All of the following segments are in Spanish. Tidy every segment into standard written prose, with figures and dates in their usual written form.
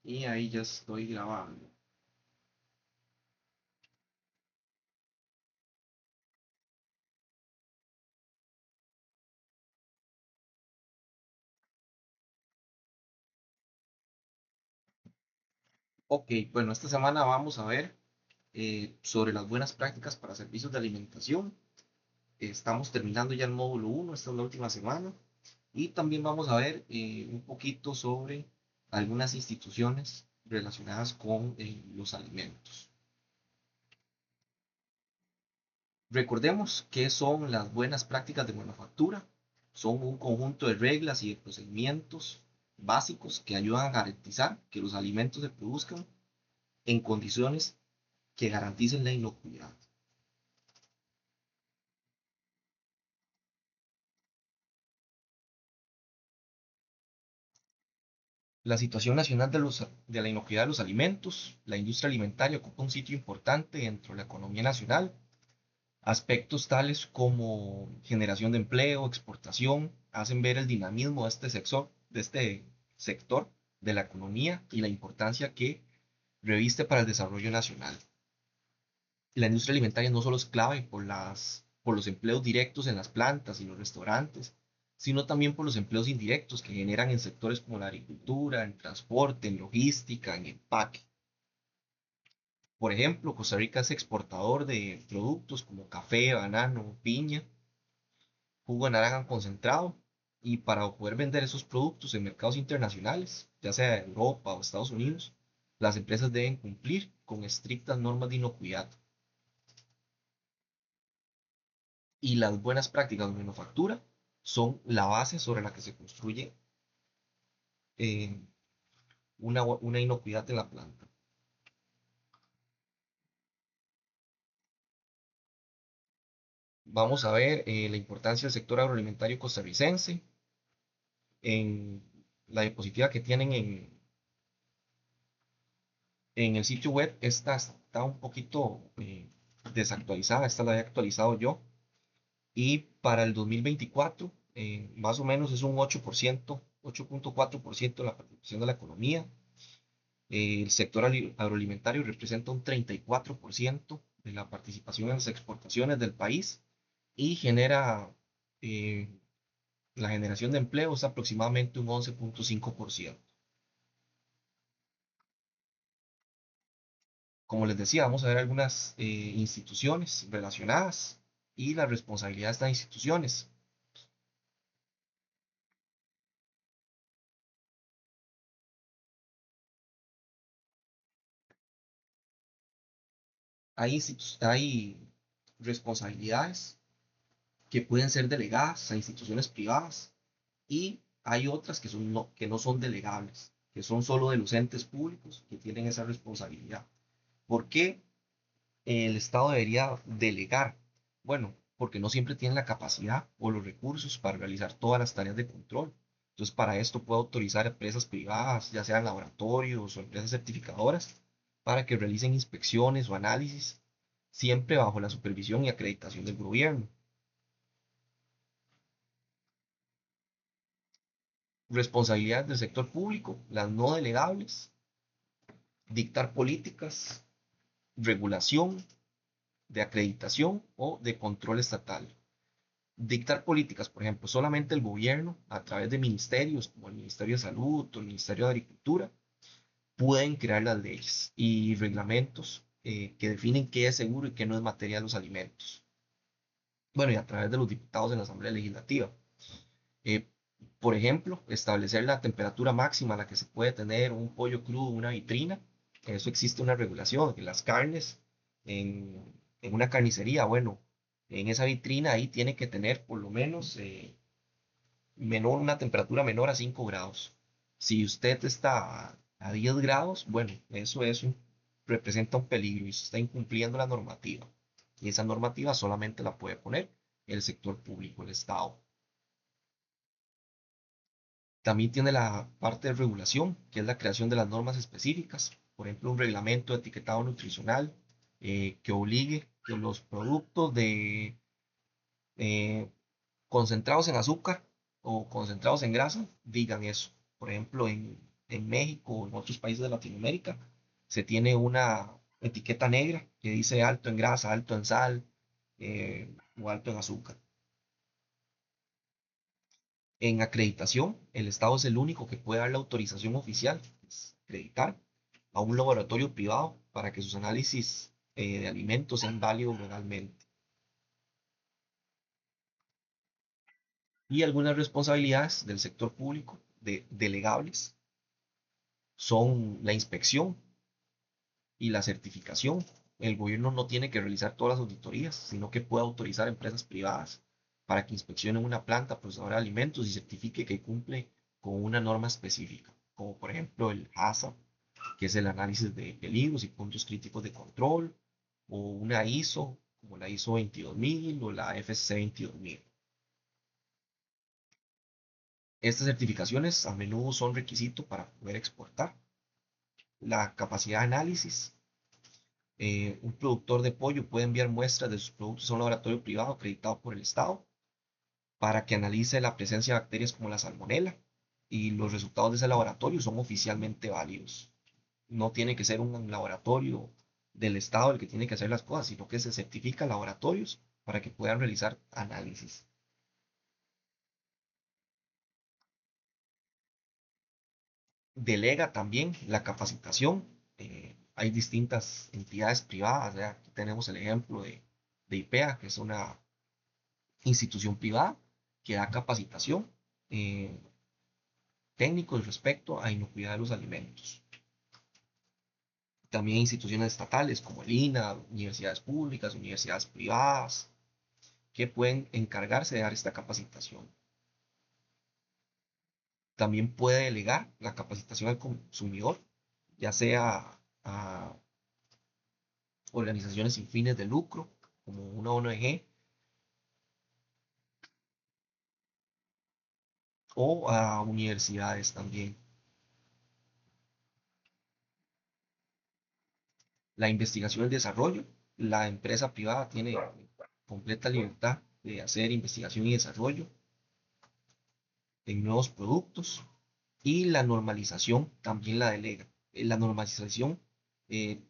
Y ahí ya estoy grabando. Ok, bueno, esta semana vamos a ver sobre las buenas prácticas para servicios de alimentación. Estamos terminando ya el módulo uno, esta es la última semana. Y también vamos a ver un poquito sobre algunas instituciones relacionadas con los alimentos. Recordemos qué son las buenas prácticas de manufactura. Son un conjunto de reglas y de procedimientos básicos que ayudan a garantizar que los alimentos se produzcan en condiciones que garanticen la inocuidad. La situación nacional de la inocuidad de los alimentos, la industria alimentaria ocupa un sitio importante dentro de la economía nacional. Aspectos tales como generación de empleo, exportación, hacen ver el dinamismo de este sector de la economía y la importancia que reviste para el desarrollo nacional. La industria alimentaria no solo es clave por los empleos directos en las plantas y los restaurantes, sino también por los empleos indirectos que generan en sectores como la agricultura, en transporte, en logística, en empaque. Por ejemplo, Costa Rica es exportador de productos como café, banano, piña, jugo de naranja concentrado, y para poder vender esos productos en mercados internacionales, ya sea de Europa o Estados Unidos, las empresas deben cumplir con estrictas normas de inocuidad. Y las buenas prácticas de manufactura son la base sobre la que se construye eh, una inocuidad en la planta. Vamos a ver la importancia del sector agroalimentario costarricense en la diapositiva que tienen en el sitio web. Esta está un poquito desactualizada, esta la he actualizado yo. Y para el 2024, más o menos es un 8%, 8.4% de la participación de la economía. El sector agroalimentario representa un 34% de la participación en las exportaciones del país y genera, eh, la generación de empleo es aproximadamente un 11.5%. Como les decía, vamos a ver algunas instituciones relacionadas y la responsabilidad de estas instituciones. Hay responsabilidades que pueden ser delegadas a instituciones privadas y hay otras que no son delegables, que son solo de los entes públicos que tienen esa responsabilidad. ¿Por qué el Estado debería delegar? Bueno, porque no siempre tiene la capacidad o los recursos para realizar todas las tareas de control. Entonces, para esto puede autorizar a empresas privadas, ya sean laboratorios o empresas certificadoras, para que realicen inspecciones o análisis, siempre bajo la supervisión y acreditación del gobierno. Responsabilidades del sector público, las no delegables: dictar políticas, regulación, de acreditación o de control estatal. Dictar políticas, por ejemplo, solamente el gobierno, a través de ministerios como el Ministerio de Salud o el Ministerio de Agricultura, pueden crear las leyes y reglamentos que definen qué es seguro y qué no es materia de los alimentos. Bueno, y a través de los diputados en la Asamblea Legislativa. Eh, por ejemplo, establecer la temperatura máxima a la que se puede tener un pollo crudo en una vitrina. Eso existe una regulación, que las carnes en una carnicería, bueno, en esa vitrina ahí tiene que tener por lo menos una temperatura menor a 5 grados. Si usted está a 10 grados, bueno, representa un peligro y se está incumpliendo la normativa. Y esa normativa solamente la puede poner el sector público, el Estado. También tiene la parte de regulación, que es la creación de las normas específicas, por ejemplo, un reglamento de etiquetado nutricional que obligue que los productos eh, concentrados en azúcar o concentrados en grasa digan eso. Por ejemplo, en México o en otros países de Latinoamérica, se tiene una etiqueta negra que dice alto en grasa, alto en sal o alto en azúcar. En acreditación, el Estado es el único que puede dar la autorización oficial, es acreditar a un laboratorio privado para que sus análisis de alimentos sean válidos legalmente. Y algunas responsabilidades del sector público delegables son la inspección y la certificación. El gobierno no tiene que realizar todas las auditorías, sino que puede autorizar a empresas privadas para que inspeccionen una planta procesadora de alimentos y certifique que cumple con una norma específica, como por ejemplo el HACCP, que es el análisis de peligros y puntos críticos de control, o una ISO, como la ISO 22000 o la FSC 22000. Estas certificaciones a menudo son requisito para poder exportar. La capacidad de análisis. Un productor de pollo puede enviar muestras de sus productos a un laboratorio privado acreditado por el Estado para que analice la presencia de bacterias como la salmonela, y los resultados de ese laboratorio son oficialmente válidos. No tiene que ser un laboratorio del Estado el que tiene que hacer las cosas, sino que se certifica laboratorios para que puedan realizar análisis. Delega también la capacitación. Hay distintas entidades privadas. ¿Ya? Aquí tenemos el ejemplo de IPEA, que es una institución privada que da capacitación eh, técnicos respecto a inocuidad de los alimentos. También instituciones estatales como el INAH, universidades públicas, universidades privadas, que pueden encargarse de dar esta capacitación. También puede delegar la capacitación al consumidor, ya sea a organizaciones sin fines de lucro, como una ONG, o a universidades también. La investigación y el desarrollo, la empresa privada tiene completa libertad de hacer investigación y desarrollo en nuevos productos, y la normalización también la delega. La normalización eh,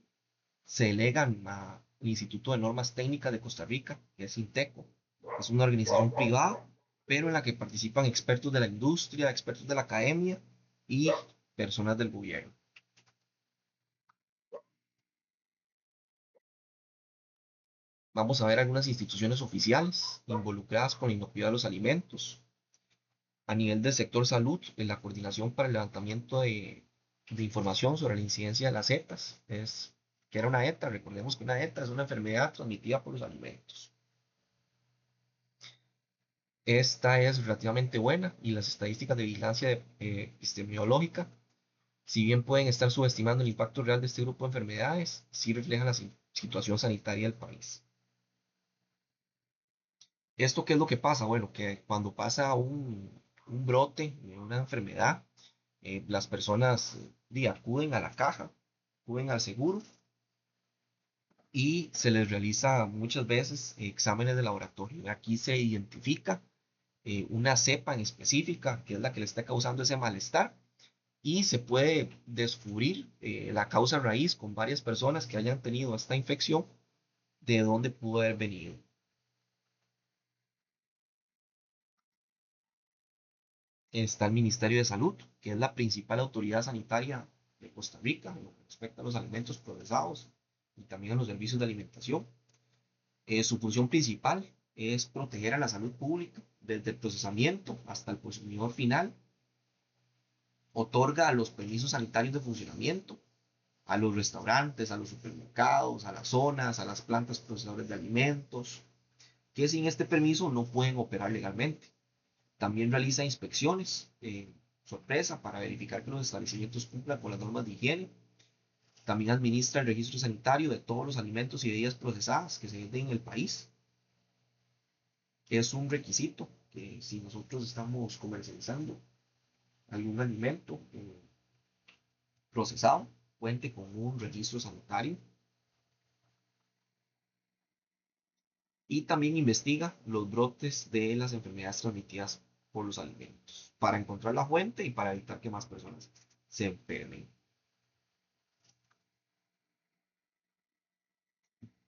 se delega al Instituto de Normas Técnicas de Costa Rica, que es INTECO. Es una organización privada, pero en la que participan expertos de la industria, expertos de la academia y personas del gobierno. Vamos a ver algunas instituciones oficiales involucradas con la inocuidad de los alimentos. A nivel del sector salud, en la coordinación para el levantamiento de información sobre la incidencia de las ETAs, que era una ETA, recordemos que una ETA es una enfermedad transmitida por los alimentos. Esta es relativamente buena, y las estadísticas de vigilancia epidemiológica, si bien pueden estar subestimando el impacto real de este grupo de enfermedades, sí reflejan la situación sanitaria del país. ¿Esto qué es lo que pasa? Bueno, que cuando pasa un brote de una enfermedad, las personas acuden a la caja, acuden al seguro, y se les realiza muchas veces exámenes de laboratorio. Aquí se identifica una cepa en específica, que es la que le está causando ese malestar, y se puede descubrir la causa raíz con varias personas que hayan tenido esta infección, de dónde pudo haber venido. Está el Ministerio de Salud, que es la principal autoridad sanitaria de Costa Rica en lo que respecta a los alimentos procesados y también a los servicios de alimentación. Su función principal es proteger a la salud pública desde el procesamiento hasta el consumidor final. Otorga los permisos sanitarios de funcionamiento a los restaurantes, a los supermercados, a las zonas, a las plantas procesadoras de alimentos, que sin este permiso no pueden operar legalmente. También realiza inspecciones sorpresa para verificar que los establecimientos cumplan con las normas de higiene. También administra el registro sanitario de todos los alimentos y bebidas procesadas que se venden en el país. Es un requisito que si nosotros estamos comercializando algún alimento procesado, cuente con un registro sanitario. Y también investiga los brotes de las enfermedades transmitidas por los alimentos para encontrar la fuente y para evitar que más personas. se enfermen.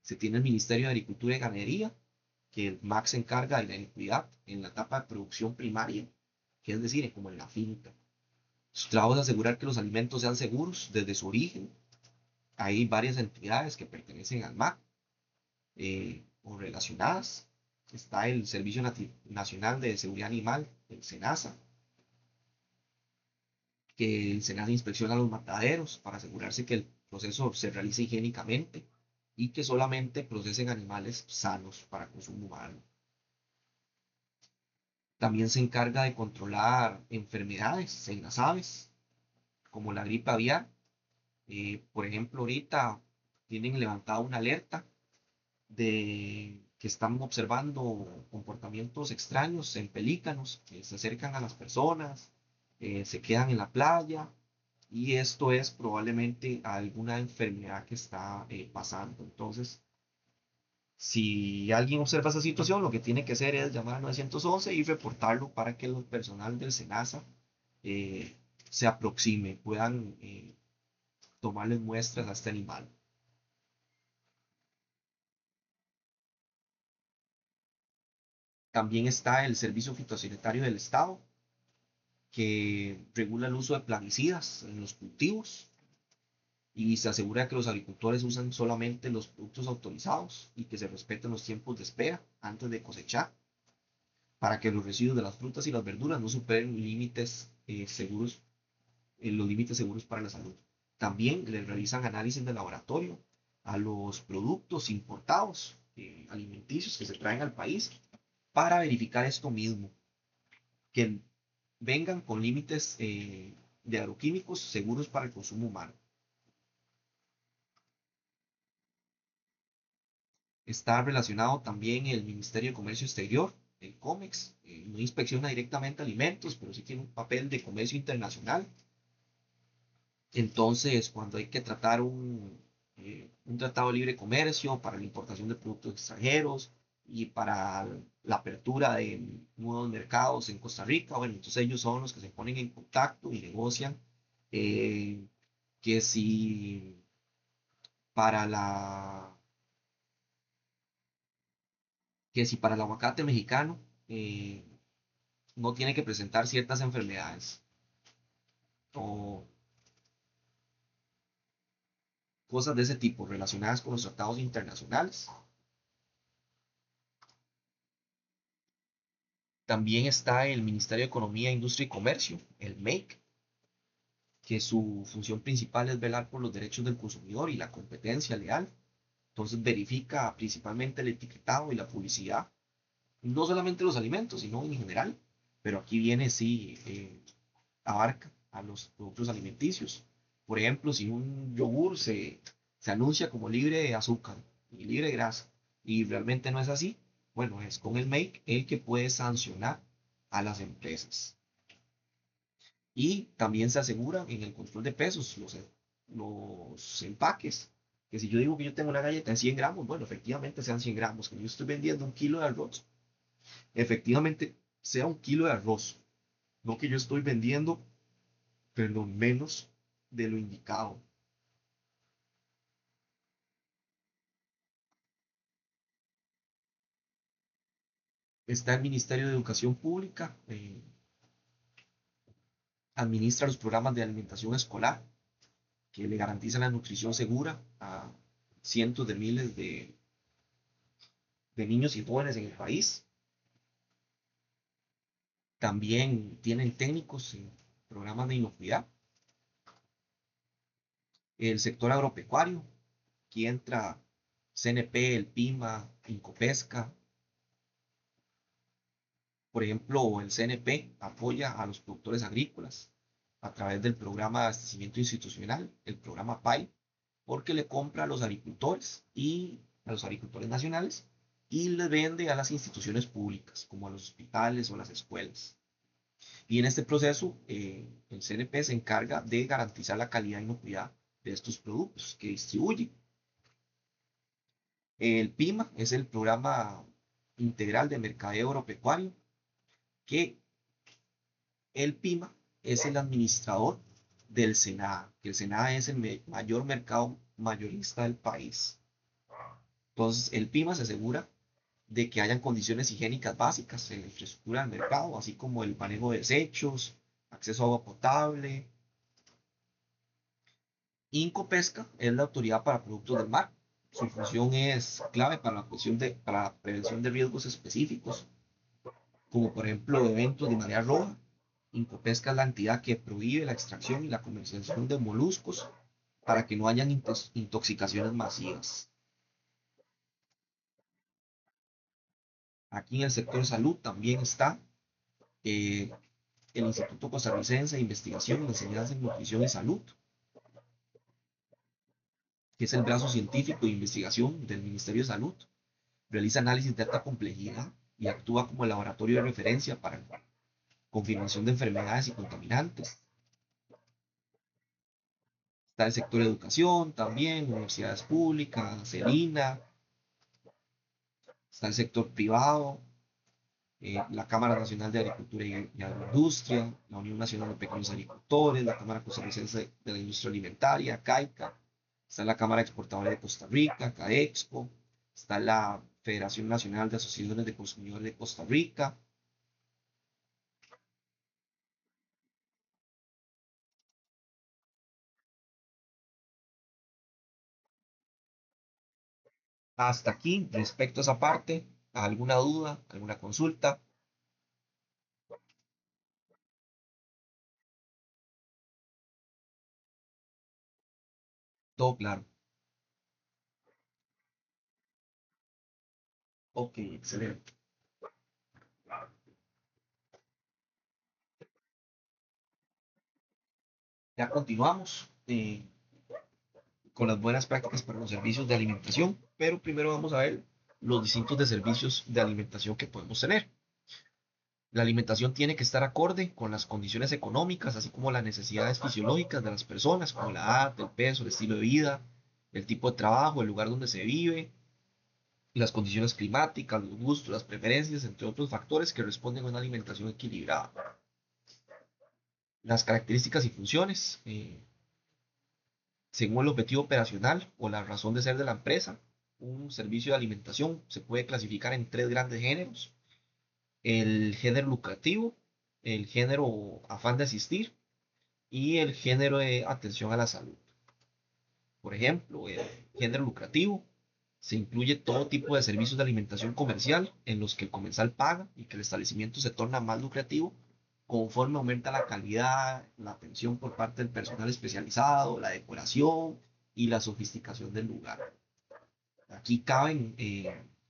Se tiene el Ministerio de Agricultura y Ganadería, que el MAC se encarga de la inocuidad en la etapa de producción primaria, que es decir, como en la finca. Su trabajo es asegurar que los alimentos sean seguros desde su origen. Hay varias entidades que pertenecen al MAC o relacionadas. Está el Servicio Nacional de Seguridad Animal, el SENASA, que el SENASA inspecciona los mataderos para asegurarse que el proceso se realice higiénicamente y que solamente procesen animales sanos para consumo humano. También se encarga de controlar enfermedades en las aves, como la gripe aviar. Por ejemplo, ahorita tienen levantada una alerta de que están observando comportamientos extraños en pelícanos que se acercan a las personas, se quedan en la playa, y esto es probablemente alguna enfermedad que está pasando. Entonces, si alguien observa esa situación, lo que tiene que hacer es llamar al 911 y reportarlo para que el personal del SENASA eh, se aproxime, puedan tomarle muestras a este animal. También está el Servicio Fitosanitario del Estado, que regula el uso de plaguicidas en los cultivos y se asegura que los agricultores usan solamente los productos autorizados y que se respeten los tiempos de espera antes de cosechar, para que los residuos de las frutas y las verduras no superen límites seguros, los límites seguros para la salud. También le realizan análisis de laboratorio a los productos importados alimenticios que se traen al país para verificar esto mismo, que vengan con límites de agroquímicos seguros para el consumo humano. Está relacionado también el Ministerio de Comercio Exterior, el COMEX. No inspecciona directamente alimentos, pero sí tiene un papel de comercio internacional. Entonces, cuando hay que tratar un tratado de libre comercio para la importación de productos extranjeros y para la apertura de nuevos mercados en Costa Rica, bueno, entonces ellos son los que se ponen en contacto y negocian eh, que si para la que si para el aguacate mexicano eh, no tiene que presentar ciertas enfermedades o cosas de ese tipo relacionadas con los tratados internacionales. También está el Ministerio de Economía, Industria y Comercio, el MEIC, que su función principal es velar por los derechos del consumidor y la competencia leal. Entonces verifica principalmente el etiquetado y la publicidad, no solamente los alimentos, sino en general. Pero aquí viene, sí, abarca a los productos alimenticios. Por ejemplo, si un yogur se anuncia como libre de azúcar y libre de grasa y realmente no es así, bueno, es con el MAKE el que puede sancionar a las empresas. Y también se asegura en el control de pesos los empaques. Que si yo digo que yo tengo una galleta en 100 gramos, bueno, efectivamente sean 100 gramos. Que yo estoy vendiendo un kilo de arroz, efectivamente sea un kilo de arroz. No que yo estoy vendiendo, pero menos de lo indicado. Está el Ministerio de Educación Pública, administra los programas de alimentación escolar que le garantizan la nutrición segura a cientos de miles de niños y jóvenes en el país. También tienen técnicos en programas de inocuidad. El sector agropecuario, aquí entra CNP, el PIMA, Incopesca. Por ejemplo, el CNP apoya a los productores agrícolas a través del programa de abastecimiento institucional, el programa PAI, porque le compra a los agricultores y a los agricultores nacionales y les vende a las instituciones públicas, como a los hospitales o las escuelas. Y en este proceso, el CNP se encarga de garantizar la calidad y inocuidad de estos productos que distribuye. El PIMA es el programa integral de mercadeo agropecuario, que el PIMA es el administrador del SENA, que el SENA es el mayor mercado mayorista del país. Entonces, el PIMA se asegura de que hayan condiciones higiénicas básicas en la infraestructura del mercado, así como el manejo de desechos, acceso a agua potable. Incopesca es la autoridad para productos del mar. Su función es clave para la prevención de riesgos específicos, como por ejemplo eventos de marea roja. Incopesca es la entidad que prohíbe la extracción y la comercialización de moluscos para que no hayan intoxicaciones masivas. Aquí en el sector de salud también está eh, el Instituto Costarricense de Investigación, Enseñanza en Nutrición y Salud, que es el brazo científico de investigación del Ministerio de Salud. Realiza análisis de alta complejidad y actúa como laboratorio de referencia para la confirmación de enfermedades y contaminantes. Está el sector de educación también, universidades públicas, CELINA, está el sector privado, la Cámara Nacional de Agricultura y Agroindustria, la Unión Nacional de Pequeños Agricultores, la Cámara Costarricense de la Industria Alimentaria, CAICA, está la Cámara Exportadora de Costa Rica, CAEXPO, está la Federación Nacional de Asociaciones de Consumidores de Costa Rica. Hasta aquí, respecto a esa parte, ¿alguna duda, alguna consulta? Todo claro. Ok, excelente. Ya continuamos con las buenas prácticas para los servicios de alimentación, pero primero vamos a ver los distintos de servicios de alimentación que podemos tener. La alimentación tiene que estar acorde con las condiciones económicas, así como las necesidades fisiológicas de las personas, como la edad, el peso, el estilo de vida, el tipo de trabajo, el lugar donde se vive, las condiciones climáticas, los gustos, las preferencias, entre otros factores que responden a una alimentación equilibrada. Las características y funciones, según el objetivo operacional o la razón de ser de la empresa, un servicio de alimentación se puede clasificar en tres grandes géneros: el género lucrativo, el género afán de asistir y el género de atención a la salud. Por ejemplo, el género lucrativo se incluye todo tipo de servicios de alimentación comercial en los que el comensal paga y que el establecimiento se torna más lucrativo conforme aumenta la calidad, la atención por parte del personal especializado, la decoración y la sofisticación del lugar. Aquí caben,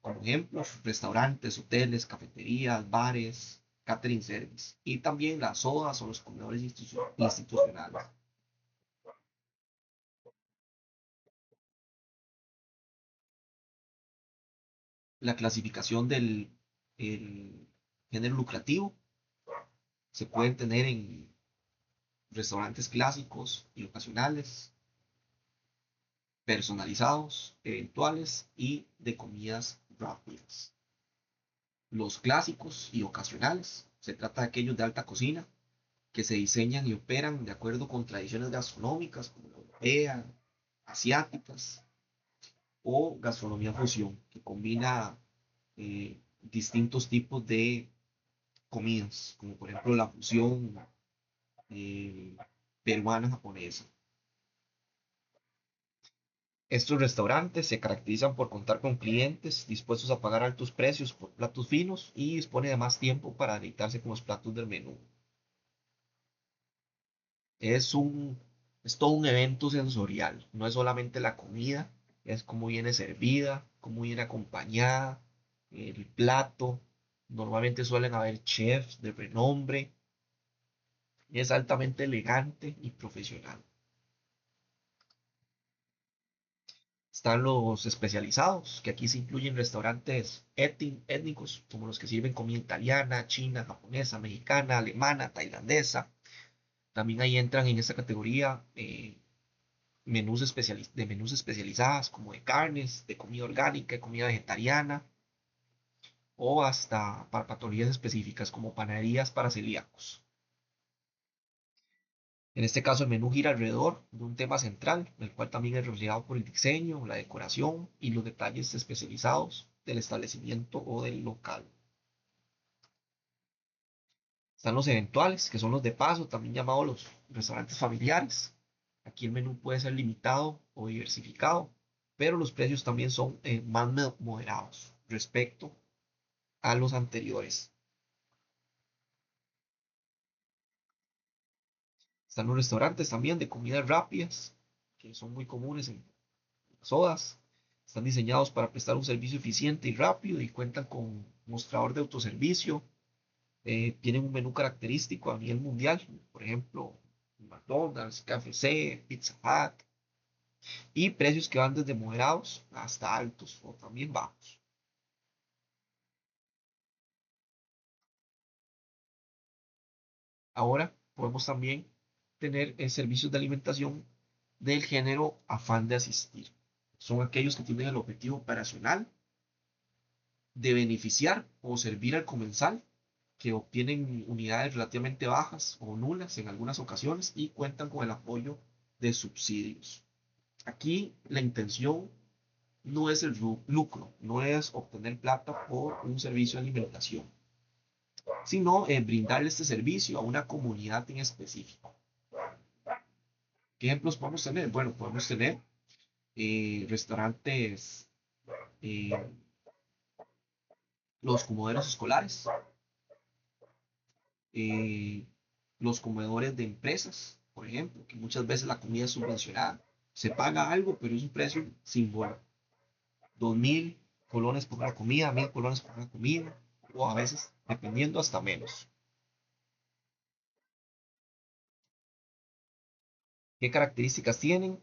como ejemplos, restaurantes, hoteles, cafeterías, bares, catering service y también las sodas o los comedores institucionales. La clasificación del el género lucrativo se pueden tener en restaurantes clásicos y ocasionales, personalizados, eventuales y de comidas rápidas. Los clásicos y ocasionales se trata de aquellos de alta cocina que se diseñan y operan de acuerdo con tradiciones gastronómicas como la europea, asiáticas o gastronomía fusión, que combina distintos tipos de comidas, como por ejemplo la fusión eh, peruana-japonesa. Estos restaurantes se caracterizan por contar con clientes dispuestos a pagar altos precios por platos finos y dispone de más tiempo para deleitarse con los platos del menú. Es un, es todo un evento sensorial, no es solamente la comida, es cómo viene servida, cómo viene acompañada, el plato. Normalmente suelen haber chefs de renombre, es altamente elegante y profesional. Están los especializados, que aquí se incluyen restaurantes étnicos, como los que sirven comida italiana, china, japonesa, mexicana, alemana, tailandesa. También ahí entran en esta categoría de menús especializadas, como de carnes, de comida orgánica, de comida vegetariana, o hasta para patologías específicas, como panaderías para celíacos. En este caso, el menú gira alrededor de un tema central, el cual también es reflejado por el diseño, la decoración y los detalles especializados del establecimiento o del local. Están los eventuales, que son los de paso, también llamados los restaurantes familiares. Aquí el menú puede ser limitado o diversificado, pero los precios también son más moderados respecto a los anteriores. Están los restaurantes también de comidas rápidas, que son muy comunes en las sodas. Están diseñados para prestar un servicio eficiente y rápido y cuentan con mostrador de autoservicio. Tienen un menú característico a nivel mundial, por ejemplo, McDonald's, KFC, Pizza Hut, y precios que van desde moderados hasta altos o también bajos. Ahora podemos también tener servicios de alimentación del género afán de asistir. Son aquellos que tienen el objetivo operacional de beneficiar o servir al comensal, que obtienen unidades relativamente bajas o nulas en algunas ocasiones y cuentan con el apoyo de subsidios. Aquí la intención no es el lucro, no es obtener plata por un servicio de alimentación, sino brindarle este servicio a una comunidad en específico. ¿Qué ejemplos podemos tener? Bueno, podemos tener restaurantes, eh, los comederos escolares, eh, los comedores de empresas, por ejemplo, que muchas veces la comida es subvencionada. Se paga algo, pero es un precio simbólico. 2.000 colones por una comida, 1.000 colones por una comida, o a veces, dependiendo, hasta menos. ¿Qué características tienen?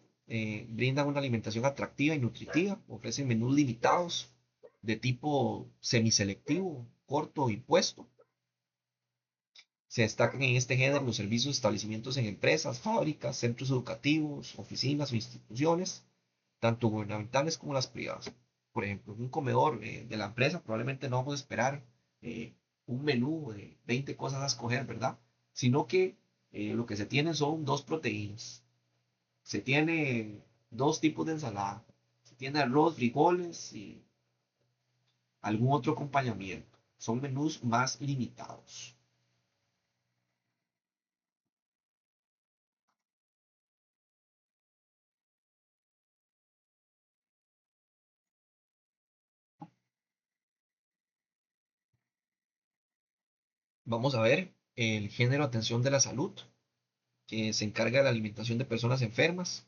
Brindan una alimentación atractiva y nutritiva, ofrecen menús limitados de tipo semiselectivo, corto y puesto. Se destacan en este género los servicios de establecimientos en empresas, fábricas, centros educativos, oficinas o instituciones, tanto gubernamentales como las privadas. Por ejemplo, en un comedor de la empresa probablemente no vamos a esperar eh, un menú de 20 cosas a escoger, ¿verdad? Sino que lo que se tiene son dos proteínas. Se tiene dos tipos de ensalada. Se tiene arroz, frijoles y algún otro acompañamiento. Son menús más limitados. Vamos a ver el género atención de la salud, que se encarga de la alimentación de personas enfermas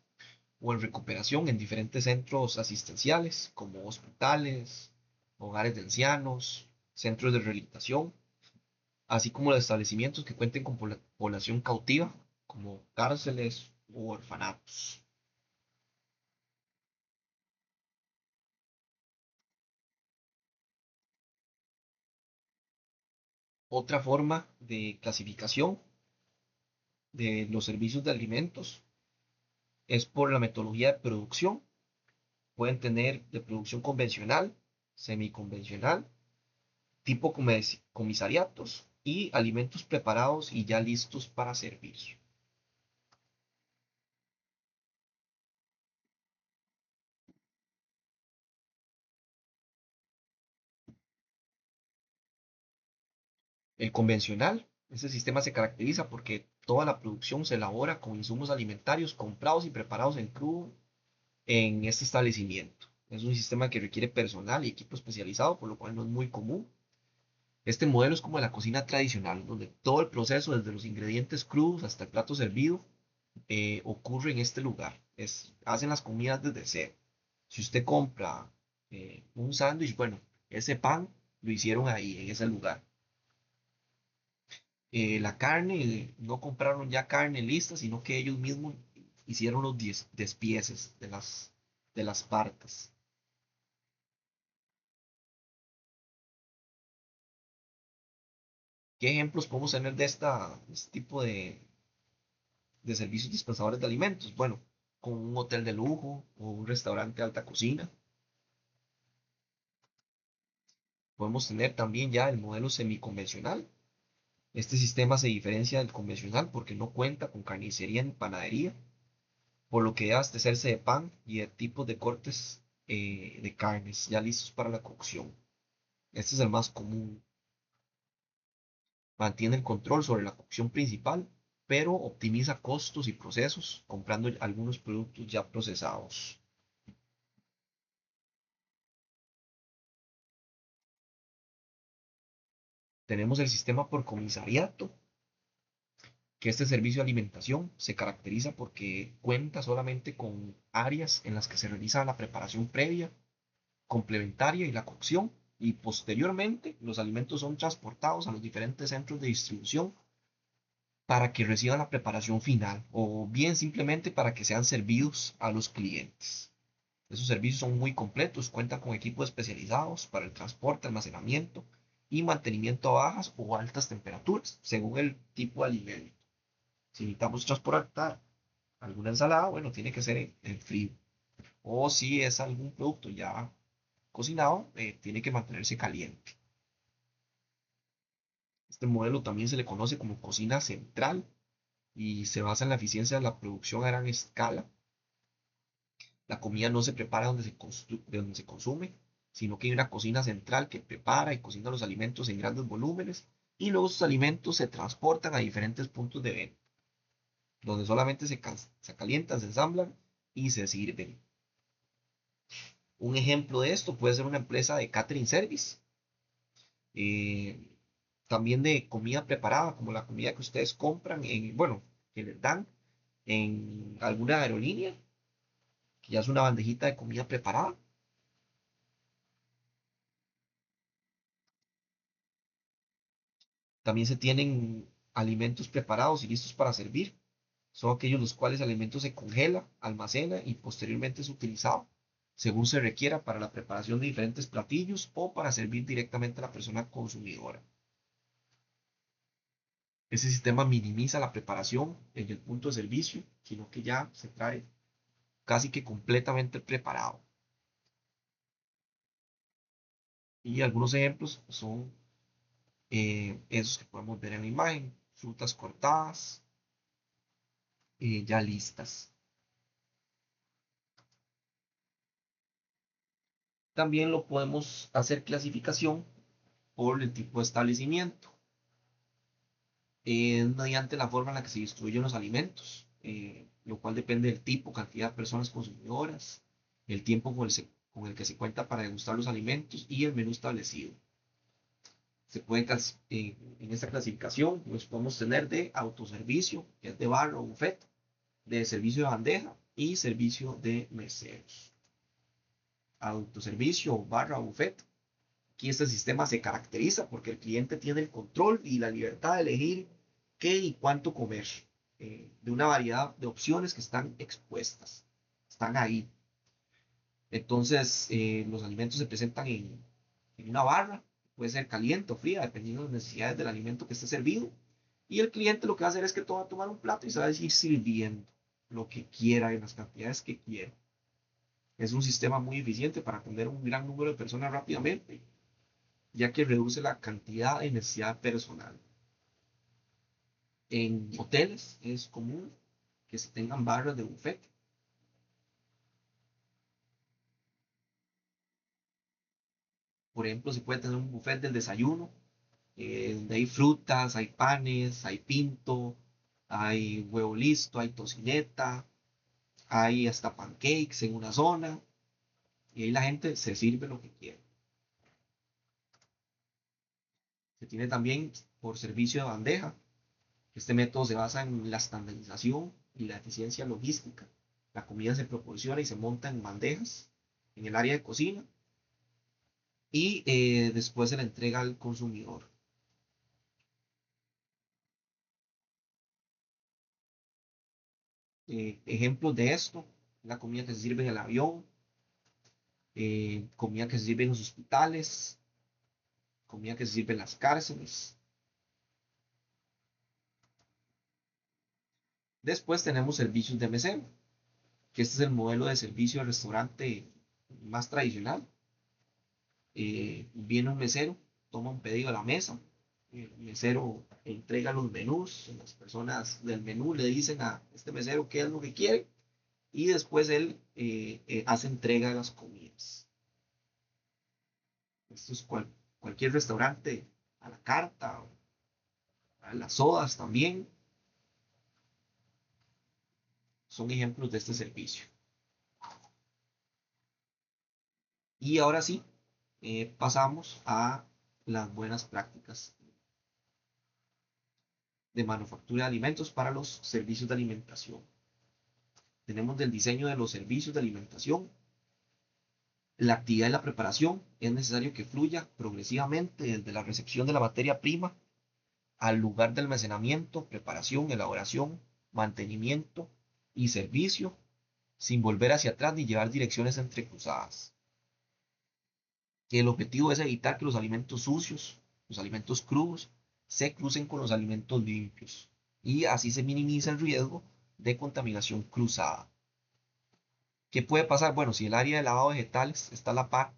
o en recuperación en diferentes centros asistenciales, como hospitales, hogares de ancianos, centros de rehabilitación, así como los establecimientos que cuenten con población cautiva, como cárceles u orfanatos. Otra forma de clasificación de los servicios de alimentos es por la metodología de producción. Pueden tener de producción convencional, semiconvencional, tipo comisariatos y alimentos preparados y ya listos para servir. El convencional, ese sistema se caracteriza porque toda la producción se elabora con insumos alimentarios comprados y preparados en crudo en este establecimiento. Es un sistema que requiere personal y equipo especializado, por lo cual no es muy común. Este modelo es como la cocina tradicional, donde todo el proceso, desde los ingredientes crudos hasta el plato servido, ocurre en este lugar. Hacen las comidas desde cero. Si usted compra un sándwich, bueno, ese pan lo hicieron ahí, en ese lugar. La carne, no compraron ya carne lista, sino que ellos mismos hicieron los despieces de las partes. ¿Qué ejemplos podemos tener de este tipo de servicios dispensadores de alimentos? Bueno, con un hotel de lujo o un restaurante de alta cocina. Podemos tener también ya el modelo semiconvencional, Este sistema se diferencia del convencional porque no cuenta con carnicería ni panadería, por lo que debe abastecerse de pan y de tipos de cortes de carnes ya listos para la cocción. Este es el más común. Mantiene el control sobre la cocción principal, pero optimiza costos y procesos comprando algunos productos ya procesados. Tenemos el sistema por comisariato, que este servicio de alimentación se caracteriza porque cuenta solamente con áreas en las que se realiza la preparación previa, complementaria y la cocción, y posteriormente los alimentos son transportados a los diferentes centros de distribución para que reciban la preparación final o bien simplemente para que sean servidos a los clientes. Esos servicios son muy completos, cuentan con equipos especializados para el transporte, almacenamiento y mantenimiento a bajas o altas temperaturas, según el tipo de alimento. Si necesitamos transportar alguna ensalada, bueno, tiene que ser en frío. O si es algún producto ya cocinado, tiene que mantenerse caliente. Este modelo también se le conoce como cocina central y se basa en la eficiencia de la producción a gran escala. La comida no se prepara de donde se consume, sino que hay una cocina central que prepara y cocina los alimentos en grandes volúmenes y luego esos alimentos se transportan a diferentes puntos de venta, donde solamente se calientan, se ensamblan y se sirven. Un ejemplo de esto puede ser una empresa de catering service, eh, también de comida preparada, como la comida que ustedes compran bueno, que les dan en alguna aerolínea, que ya es una bandejita de comida preparada. También se tienen alimentos preparados y listos para servir. Son aquellos los cuales el alimento se congela, almacena y posteriormente es utilizado según se requiera para la preparación de diferentes platillos o para servir directamente a la persona consumidora. Ese sistema minimiza la preparación en el punto de servicio, sino que ya se trae casi que completamente preparado. Y algunos ejemplos son esos que podemos ver en la imagen, frutas cortadas, ya listas. También lo podemos hacer clasificación por el tipo de establecimiento, mediante la forma en la que se distribuyen los alimentos, lo cual depende del tipo, cantidad de personas consumidoras, el tiempo con el que se cuenta para degustar los alimentos y el menú establecido. Se puede en esta clasificación los podemos tener de autoservicio, que es de bar o buffet, de servicio de bandeja y servicio de meseros. Autoservicio, barra o buffet. Aquí este sistema se caracteriza porque el cliente tiene el control y la libertad de elegir qué y cuánto comer, de una variedad de opciones que están expuestas, están ahí. Entonces, los alimentos se presentan en una barra, puede ser caliente o fría, dependiendo de las necesidades del alimento que esté servido. Y el cliente lo que va a hacer es que va a tomar un plato y se va a ir sirviendo lo que quiera en las cantidades que quiera. Es un sistema muy eficiente para atender a un gran número de personas rápidamente, ya que reduce la cantidad de necesidad personal. En hoteles es común que se tengan barras de buffet. Por ejemplo, se puede tener un buffet del desayuno, donde hay frutas, hay panes, hay pinto, hay huevo listo, hay tocineta, hay hasta pancakes en una zona, y ahí la gente se sirve lo que quiere. Se tiene también por servicio de bandeja. Este método se basa en la estandarización y la eficiencia logística. La comida se proporciona y se monta en bandejas en el área de cocina y después se la entrega al consumidor. Ejemplos de esto, la comida que se sirve en el avión, comida que se sirve en los hospitales, comida que se sirve en las cárceles. Después tenemos servicios de mesero, que este es el modelo de servicio de restaurante más tradicional. Viene un mesero, toma un pedido a la mesa, el mesero entrega los menús, las personas del menú le dicen a este mesero qué es lo que quiere y después él hace entrega de las comidas. Esto es cualquier restaurante a la carta, a las sodas también, son ejemplos de este servicio. Y ahora sí, pasamos a las buenas prácticas de manufactura de alimentos para los servicios de alimentación. Tenemos del diseño de los servicios de alimentación. La actividad de la preparación es necesario que fluya progresivamente desde la recepción de la materia prima al lugar de almacenamiento, preparación, elaboración, mantenimiento y servicio, sin volver hacia atrás ni llevar direcciones entrecruzadas. El objetivo es evitar que los alimentos sucios, los alimentos crudos, se crucen con los alimentos limpios y así se minimiza el riesgo de contaminación cruzada. ¿Qué puede pasar? Bueno, si el área de lavado de vegetales está a la par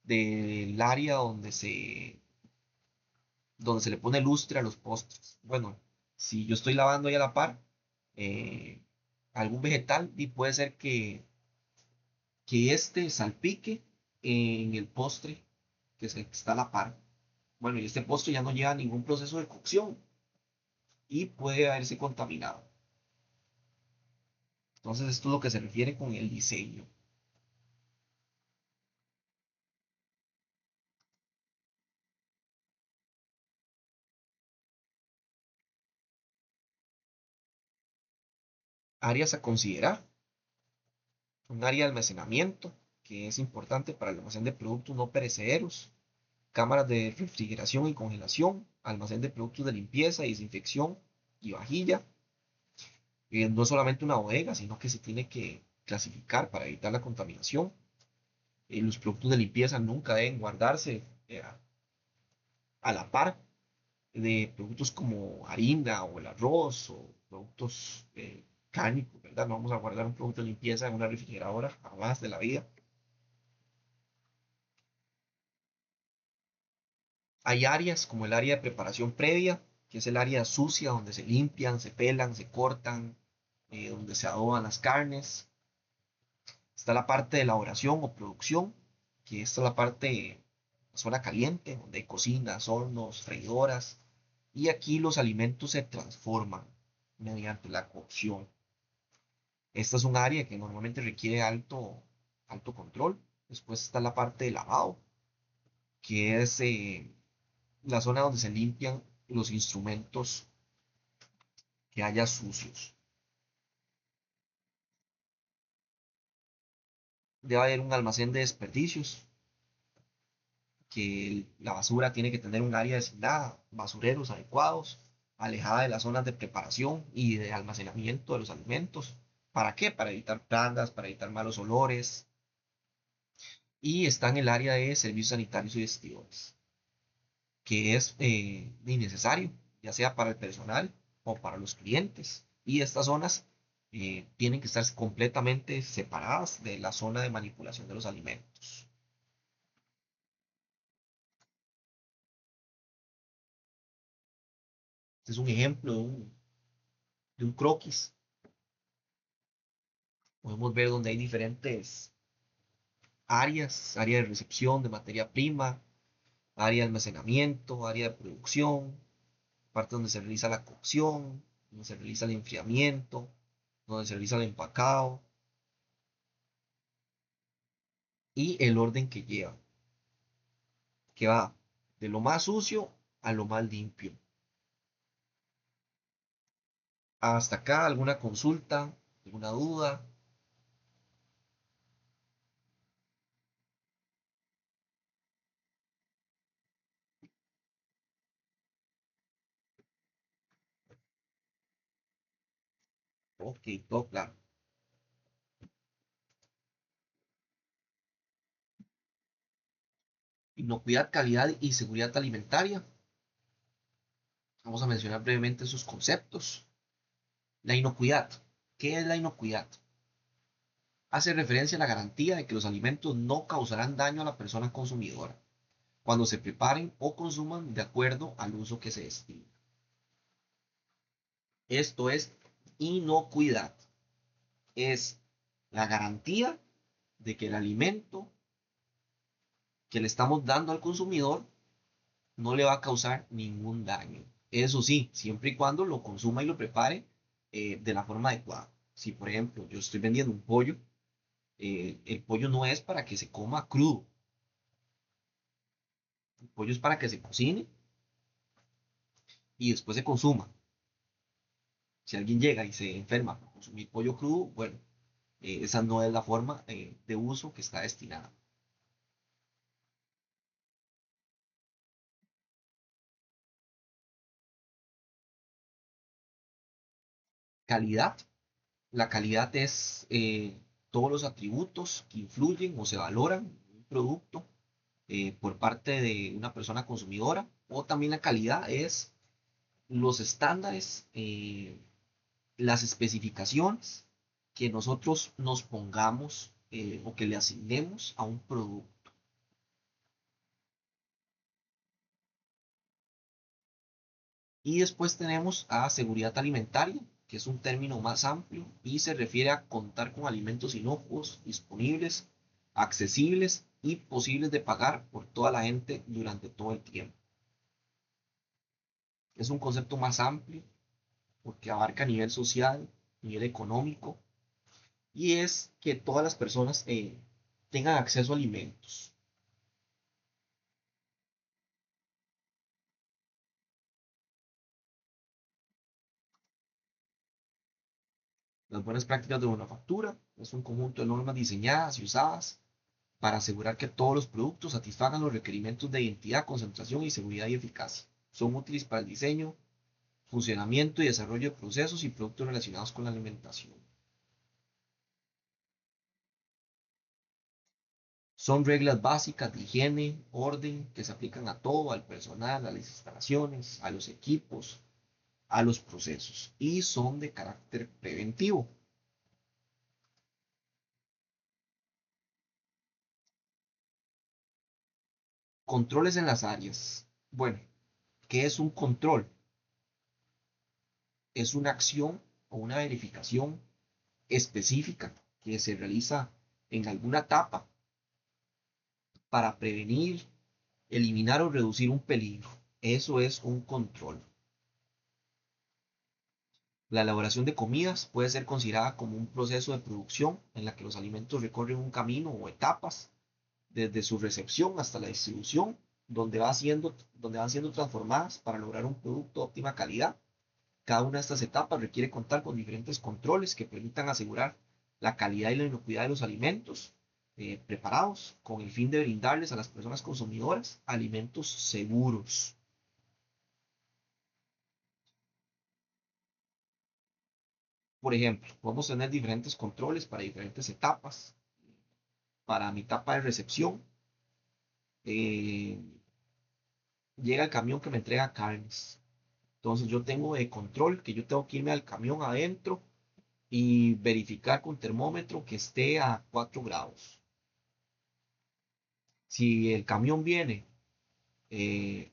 del área donde se le pone lustre a los postres. Bueno, si yo estoy lavando ahí a la par eh, algún vegetal y puede ser que este salpique en el postre está a la par. Bueno, y este postre ya no lleva ningún proceso de cocción y puede haberse contaminado. Entonces, esto es lo que se refiere con el diseño. Áreas a considerar. Un área de almacenamiento, que es importante para el almacén de productos no perecederos. Cámaras de refrigeración y congelación. Almacén de productos de limpieza y desinfección y vajilla. No es solamente una bodega, sino que se tiene que clasificar para evitar la contaminación. Los productos de limpieza nunca deben guardarse a la par de productos como harina o el arroz o productos cárnicos, ¿verdad? No vamos a guardar un producto de limpieza en una refrigeradora jamás de la vida. Hay áreas como el área de preparación previa, que es el área sucia donde se limpian, se pelan, se cortan, donde se adoban las carnes. Está la parte de elaboración o producción, que esta es la parte, la zona caliente, donde hay cocinas, hornos, freidoras, y aquí los alimentos se transforman mediante la cocción. Esta es un área que normalmente requiere alto control. Después está la parte de lavado, que es la zona donde se limpian los instrumentos que haya sucios. Debe haber un almacén de desperdicios, que la basura tiene que tener un área designada, basureros adecuados, alejada de las zonas de preparación y de almacenamiento de los alimentos. ¿Para qué? Para evitar plagas, para evitar malos olores. Y está en el área de servicios sanitarios y vestidores, que es innecesario, ya sea para el personal o para los clientes. Y estas zonas tienen que estar completamente separadas de la zona de manipulación de los alimentos. Este es un ejemplo de un croquis. Podemos ver donde hay diferentes áreas, área de recepción de materia prima, área de almacenamiento, área de producción, parte donde se realiza la cocción, donde se realiza el enfriamiento, donde se realiza el empacado y el orden que lleva, que va de lo más sucio a lo más limpio. Hasta acá, ¿alguna consulta? ¿Alguna duda? Ok, todo claro. Inocuidad, calidad y seguridad alimentaria. Vamos a mencionar brevemente sus conceptos. La inocuidad. ¿Qué es la inocuidad? Hace referencia a la garantía de que los alimentos no causarán daño a la persona consumidora. cuando se preparen o consuman de acuerdo al uso que se destina. Esto es inocuidad. Es la garantía de que el alimento que le estamos dando al consumidor no le va a causar ningún daño. Eso sí, siempre y cuando lo consuma y lo prepare de la forma adecuada. Si, por ejemplo, yo estoy vendiendo un pollo, el pollo no es para que se coma crudo. El pollo es para que se cocine y después se consuma. Si alguien llega y se enferma por consumir pollo crudo, bueno, esa no es la forma de uso que está destinada. Calidad. La calidad es todos los atributos que influyen o se valoran en un producto por parte de una persona consumidora. O también la calidad es los estándares, las especificaciones que nosotros nos pongamos o que le asignemos a un producto. Y después tenemos a seguridad alimentaria, que es un término más amplio y se refiere a contar con alimentos inocuos, disponibles, accesibles y posibles de pagar por toda la gente durante todo el tiempo. Es un concepto más amplio porque abarca nivel social, nivel económico y es que todas las personas tengan acceso a alimentos. Las buenas prácticas de manufactura es un conjunto de normas diseñadas y usadas para asegurar que todos los productos satisfagan los requerimientos de identidad, concentración y seguridad y eficacia. Son útiles para el diseño, funcionamiento y desarrollo de procesos y productos relacionados con la alimentación. Son reglas básicas de higiene, orden, que se aplican a todo, al personal, a las instalaciones, a los equipos, a los procesos y son de carácter preventivo. Controles en las áreas. Bueno, ¿qué es un control? Es una acción o una verificación específica que se realiza en alguna etapa para prevenir, eliminar o reducir un peligro. Eso es un control. La elaboración de comidas puede ser considerada como un proceso de producción en la que los alimentos recorren un camino o etapas desde su recepción hasta la distribución, donde van siendo transformadas para lograr un producto de óptima calidad. Cada una de estas etapas requiere contar con diferentes controles que permitan asegurar la calidad y la inocuidad de los alimentos preparados con el fin de brindarles a las personas consumidoras alimentos seguros. Por ejemplo, podemos tener diferentes controles para diferentes etapas. Para mi etapa de recepción, eh, llega el camión que me entrega carnes. Entonces yo tengo de control que yo tengo que irme al camión adentro y verificar con termómetro que esté a 4 grados. Si el camión viene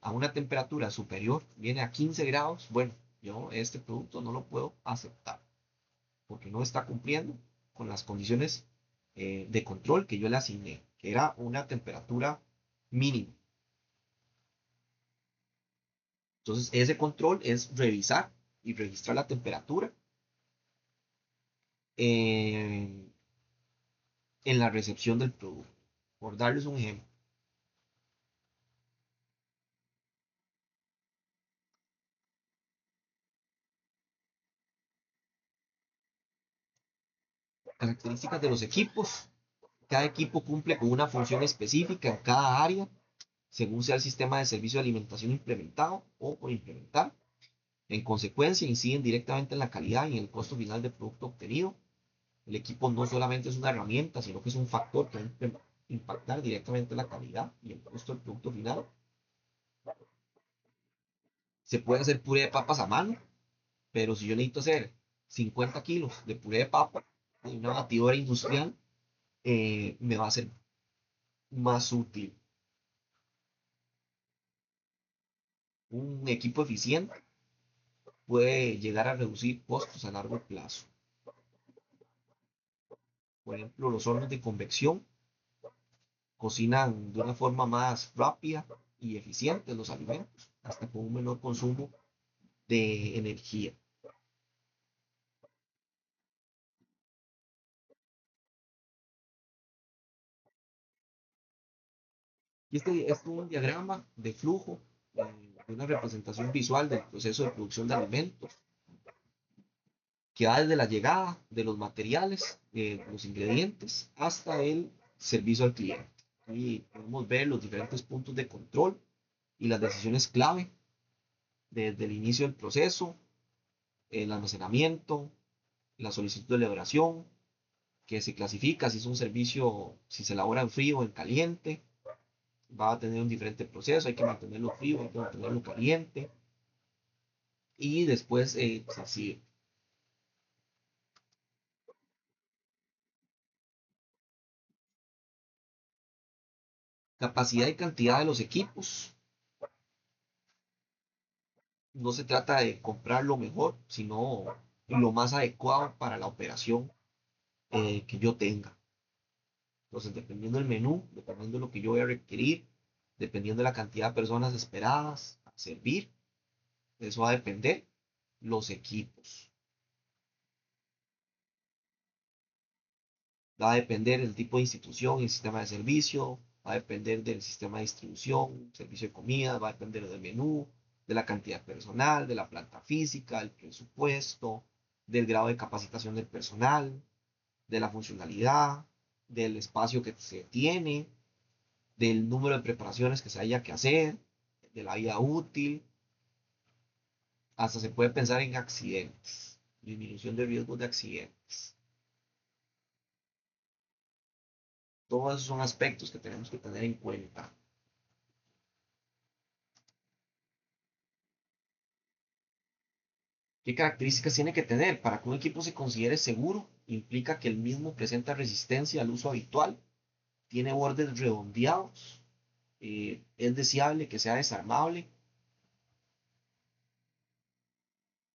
a una temperatura superior, viene a 15 grados, bueno, yo este producto no lo puedo aceptar porque no está cumpliendo con las condiciones de control que yo le asigné, que era una temperatura mínima. Entonces, ese control es revisar y registrar la temperatura en, en la recepción del producto. Por darles un ejemplo, características de los equipos. Cada equipo cumple con una función específica en cada área, según sea el sistema de servicio de alimentación implementado o por implementar. En consecuencia, inciden directamente en la calidad y en el costo final del producto obtenido. El equipo no solamente es una herramienta, sino que es un factor que va a impactar directamente en la calidad y el costo del producto final. Se puede hacer puré de papas a mano, pero si yo necesito hacer 50 kilos de puré de papa en una batidora industrial, me va a ser más útil. Un equipo eficiente puede llegar a reducir costos a largo plazo. Por ejemplo, los hornos de convección cocinan de una forma más rápida y eficiente los alimentos, hasta con un menor consumo de energía. Y este es un diagrama de flujo, de una representación visual del proceso de producción de alimentos, que va desde la llegada de los materiales, los ingredientes, hasta el servicio al cliente. Y podemos ver los diferentes puntos de control y las decisiones clave desde el inicio del proceso, el almacenamiento, la solicitud de elaboración, que se clasifica si es un servicio, si se elabora en frío o en caliente, va a tener un diferente proceso, hay que mantenerlo frío, hay que mantenerlo caliente, y después se sigue. Capacidad y cantidad de los equipos. No se trata de comprar lo mejor, sino lo más adecuado para la operación que yo tenga. Entonces, dependiendo del menú, dependiendo de lo que yo voy a requerir, dependiendo de la cantidad de personas esperadas a servir, de eso va a depender los equipos. Va a depender del tipo de institución y sistema de servicio, va a depender del sistema de distribución, servicio de comida, va a depender del menú, de la cantidad de personal, de la planta física, del presupuesto, del grado de capacitación del personal, de la funcionalidad, del espacio que se tiene, del número de preparaciones que se haya que hacer, de la vida útil, hasta se puede pensar en accidentes, disminución de riesgos de accidentes. Todos esos son aspectos que tenemos que tener en cuenta. ¿Qué características tiene que tener? Para que un equipo se considere seguro, implica que el mismo presenta resistencia al uso habitual, tiene bordes redondeados, es deseable que sea desarmable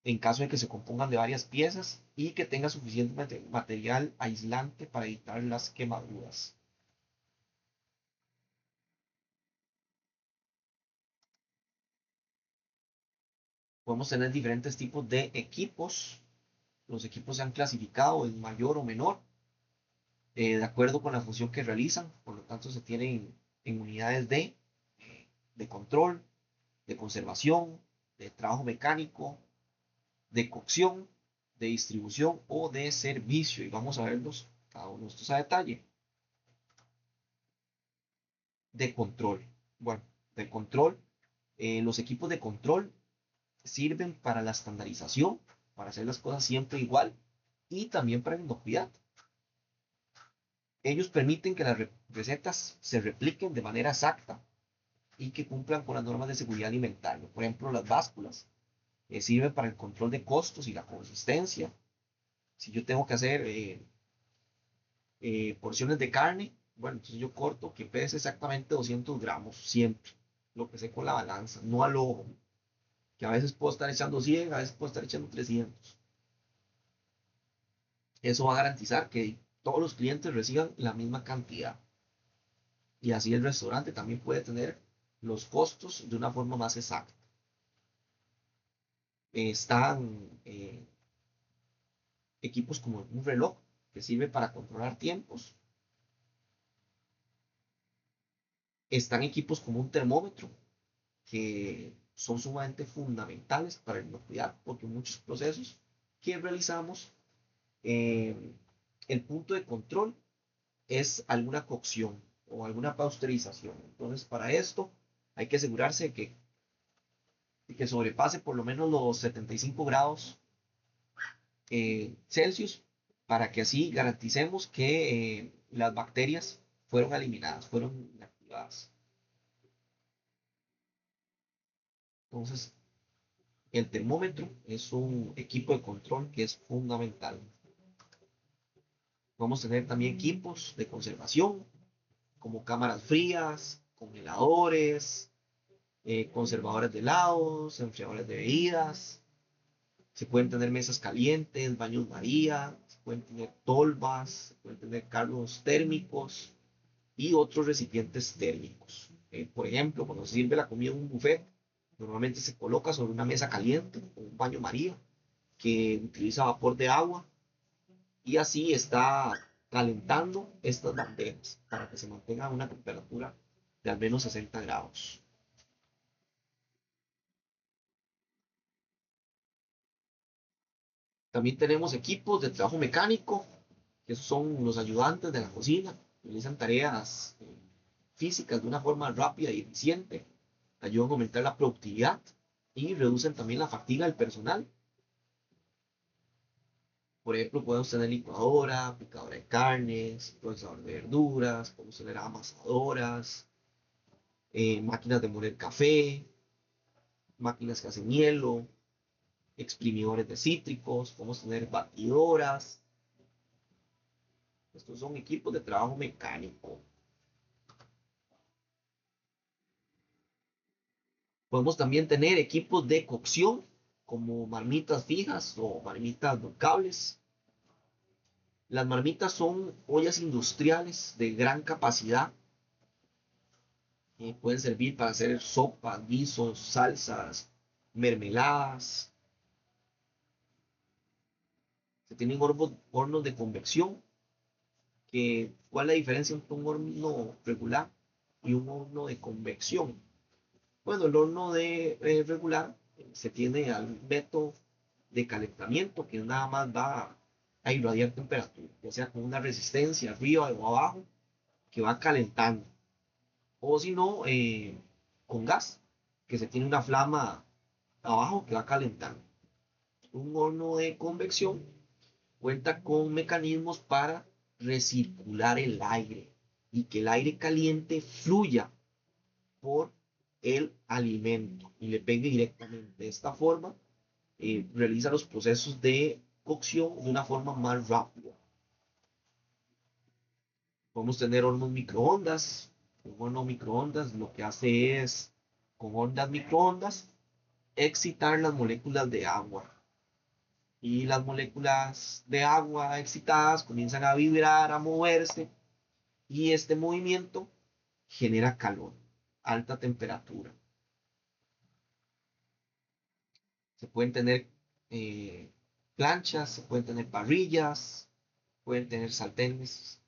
en caso de que se compongan de varias piezas y que tenga suficiente material aislante para evitar las quemaduras. Podemos tener diferentes tipos de equipos. Los equipos se han clasificado en mayor o menor de acuerdo con la función que realizan. Por lo tanto, se tienen en unidades de control, de conservación, de trabajo mecánico, de cocción, de distribución o de servicio. Y vamos a verlos cada uno de estos a detalle. De control. Bueno, de control. Los equipos de control sirven para la estandarización, para hacer las cosas siempre igual y también para la inocuidad. Ellos permiten que las recetas se repliquen de manera exacta y que cumplan con las normas de seguridad alimentaria. Por ejemplo, las básculas sirven para el control de costos y la consistencia. Si yo tengo que hacer porciones de carne, bueno, entonces yo corto que pese exactamente 200 gramos, siempre. Lo que sé con la balanza, no al ojo, que a veces puedo estar echando 100, a veces puedo estar echando 300. Eso va a garantizar que todos los clientes reciban la misma cantidad. Y así el restaurante también puede tener los costos de una forma más exacta. Están equipos como un reloj que sirve para controlar tiempos. Están equipos como un termómetro que son sumamente fundamentales para la inocuidad porque muchos procesos que realizamos, eh, el punto de control es alguna cocción o alguna pasteurización. Entonces, para esto hay que asegurarse de que sobrepase por lo menos los 75 grados Celsius para que así garanticemos que las bacterias fueron eliminadas, fueron inactivadas. Entonces, el termómetro es un equipo de control que es fundamental. Vamos a tener también equipos de conservación, como cámaras frías, congeladores, conservadores de helados, enfriadores de bebidas. Se pueden tener mesas calientes, baños María, se pueden tener tolvas, se pueden tener carros térmicos y otros recipientes térmicos. Por ejemplo, cuando se sirve la comida en un buffet, normalmente se coloca sobre una mesa caliente o un baño María que utiliza vapor de agua y así está calentando estas bandejas para que se mantenga a una temperatura de al menos 60 grados. También tenemos equipos de trabajo mecánico, que son los ayudantes de la cocina, realizan tareas físicas de una forma rápida y eficiente, ayudan a aumentar la productividad y reducen también la fatiga del personal. Por ejemplo, podemos tener licuadora, picadora de carnes, procesador de verduras, podemos tener amasadoras, máquinas de moler café, máquinas que hacen hielo, exprimidores de cítricos, podemos tener batidoras. Estos son equipos de trabajo mecánico. Podemos también tener equipos de cocción, como marmitas fijas o marmitas cables. Las marmitas son ollas industriales de gran capacidad. Pueden servir para hacer sopas, guisos, salsas, mermeladas. Se tienen hornos de convección. ¿Cuál es la diferencia entre un horno regular y un horno de convección? Bueno, el horno regular se tiene al método de calentamiento que nada más va a irradiar temperatura, ya sea con una resistencia arriba o abajo que va calentando, o si no, con gas, que se tiene una flama abajo que va calentando. Un horno de convección cuenta con mecanismos para recircular el aire y que el aire caliente fluya por el alimento y le pegue directamente. De esta forma, realiza los procesos de cocción de una forma más rápida. Podemos tener hornos microondas. Un horno microondas lo que hace es, con ondas microondas, excitar las moléculas de agua. Y las moléculas de agua excitadas comienzan a vibrar, a moverse, y este movimiento genera calor, alta temperatura. Se pueden tener eh, planchas, se pueden tener parrillas, pueden tener sartenes.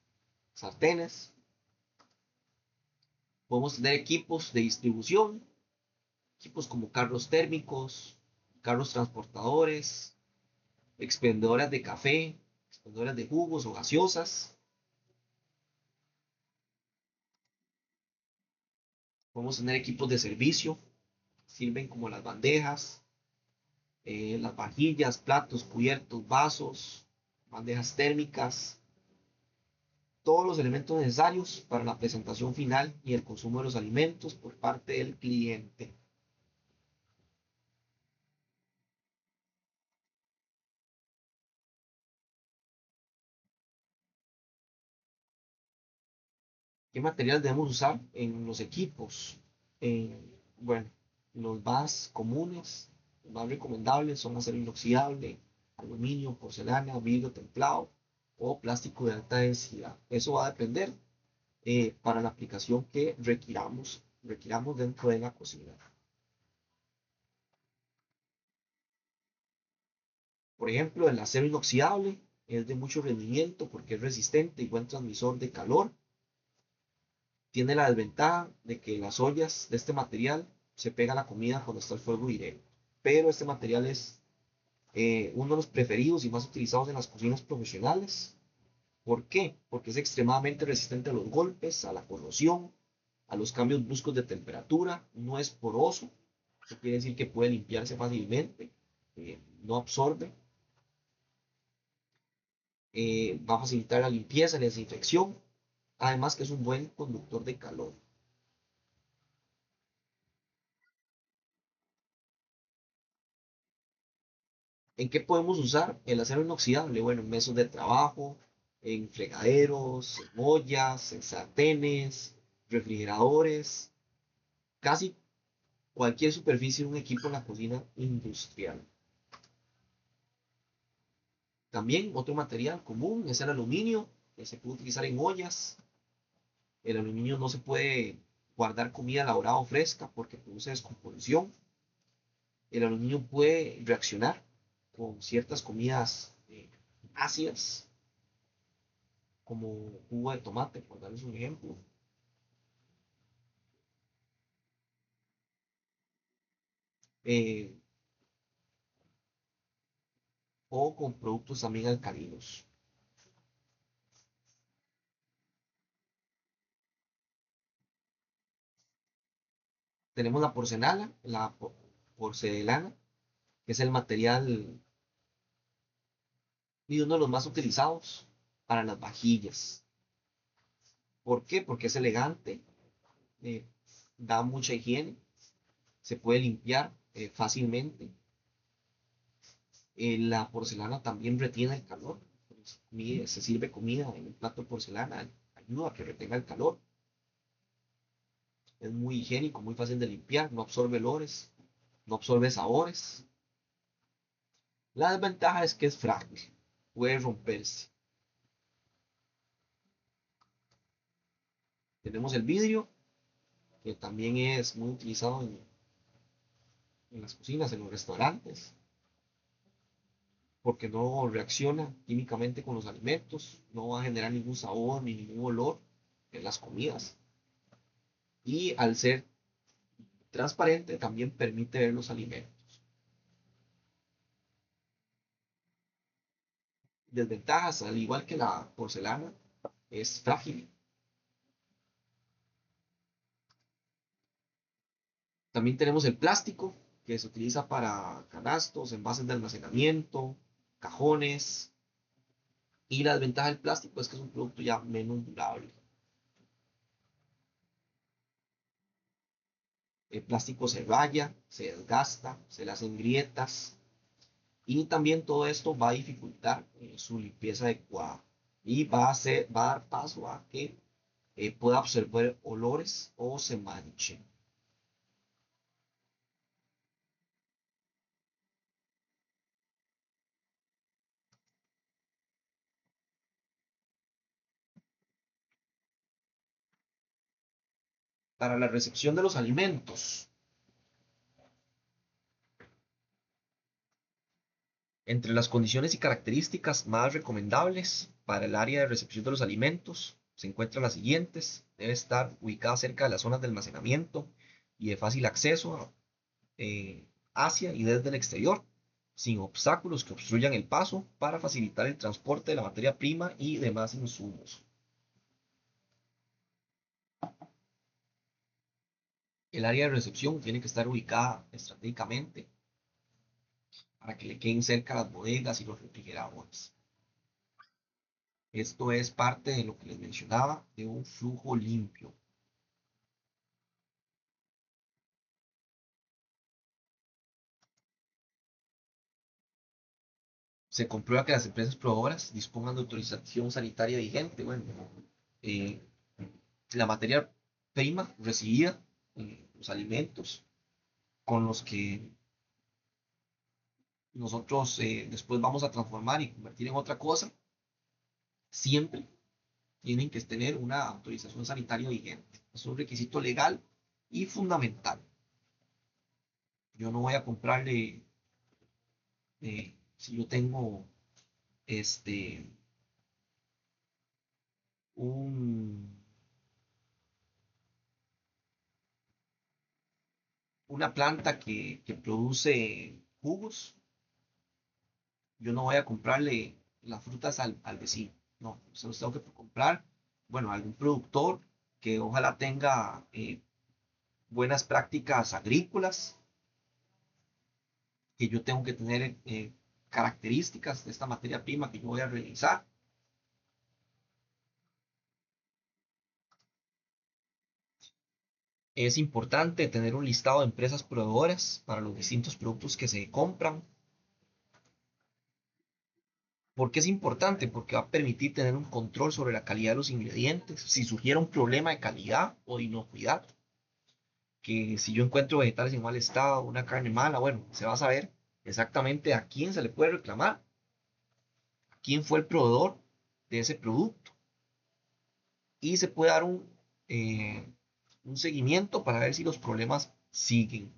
Podemos tener equipos de distribución, equipos como carros térmicos, carros transportadores, expendedoras de café, expendedoras de jugos o gaseosas. Podemos tener equipos de servicio, sirven como las bandejas, las vajillas, platos, cubiertos, vasos, bandejas térmicas, todos los elementos necesarios para la presentación final y el consumo de los alimentos por parte del cliente. ¿Qué material debemos usar en los equipos? Bueno, los más comunes, los más recomendables son acero inoxidable, aluminio, porcelana, vidrio templado o plástico de alta densidad. Eso va a depender para la aplicación que requiramos dentro de la cocina. Por ejemplo, el acero inoxidable es de mucho rendimiento porque es resistente y buen transmisor de calor. Tiene la desventaja de que las ollas de este material se pega a la comida cuando está el fuego directo. Pero este material es uno de los preferidos y más utilizados en las cocinas profesionales. ¿Por qué? Porque es extremadamente resistente a los golpes, a la corrosión, a los cambios bruscos de temperatura, no es poroso, eso quiere decir que puede limpiarse fácilmente, no absorbe, va a facilitar la limpieza y la desinfección, además que es un buen conductor de calor. ¿En qué podemos usar el acero inoxidable? Bueno, en mesas de trabajo, en fregaderos, en ollas, en sartenes, refrigeradores, casi cualquier superficie de un equipo en la cocina industrial. También otro material común es el aluminio, que se puede utilizar en ollas. El aluminio no se puede guardar comida elaborada o fresca porque produce descomposición. El aluminio puede reaccionar con ciertas comidas ácidas, como jugo de tomate, por darles un ejemplo. Eh, o con productos también alcalinos. Tenemos la porcelana, porcelana, que es el material y uno de los más utilizados para las vajillas. ¿Por qué? Porque es elegante, eh, da mucha higiene, se puede limpiar fácilmente. La porcelana también retiene el calor. Se sirve comida en un plato de porcelana, ayuda a que retenga el calor. Es muy higiénico, muy fácil de limpiar, no absorbe olores, no absorbe sabores. La desventaja es que es frágil, puede romperse. Tenemos el vidrio, que también es muy utilizado en las cocinas, en los restaurantes, porque no reacciona químicamente con los alimentos, no va a generar ningún sabor ni ningún olor en las comidas. Y al ser transparente también permite ver los alimentos. Desventajas, al igual que la porcelana, es frágil. También tenemos el plástico, que se utiliza para canastos, envases de almacenamiento, cajones. Y la desventaja del plástico es que es un producto ya menos durable. El plástico se raya, se desgasta, se le hacen grietas y también todo esto va a dificultar su limpieza adecuada y va a dar paso a que pueda absorber olores o se manche. Para la recepción de los alimentos, entre las condiciones y características más recomendables para el área de recepción de los alimentos se encuentran las siguientes. Debe estar ubicada cerca de las zonas de almacenamiento y de fácil acceso hacia y desde el exterior, sin obstáculos que obstruyan el paso para facilitar el transporte de la materia prima y demás insumos. El área de recepción tiene que estar ubicada estratégicamente para que le queden cerca las bodegas y los refrigeradores. Esto es parte de lo que les mencionaba de un flujo limpio. Se comprueba que las empresas proveedoras dispongan de autorización sanitaria vigente. Bueno, eh, la materia prima recibida, los alimentos con los que nosotros después vamos a transformar y convertir en otra cosa, siempre tienen que tener una autorización sanitaria vigente. Es un requisito legal y fundamental. Yo no voy a comprarle, si yo tengo este, un, una planta que produce jugos, yo no voy a comprarle las frutas al vecino. No, se los tengo que comprar, bueno, a algún productor que ojalá tenga buenas prácticas agrícolas, que yo tengo que tener características de esta materia prima que yo voy a realizar. Es importante tener un listado de empresas proveedoras para los distintos productos que se compran. ¿Por qué es importante? Porque va a permitir tener un control sobre la calidad de los ingredientes, si surgiera un problema de calidad o de inocuidad, que si yo encuentro vegetales en mal estado, una carne mala, bueno, se va a saber exactamente a quién se le puede reclamar, a quién fue el proveedor de ese producto y se puede dar un seguimiento para ver si los problemas siguen.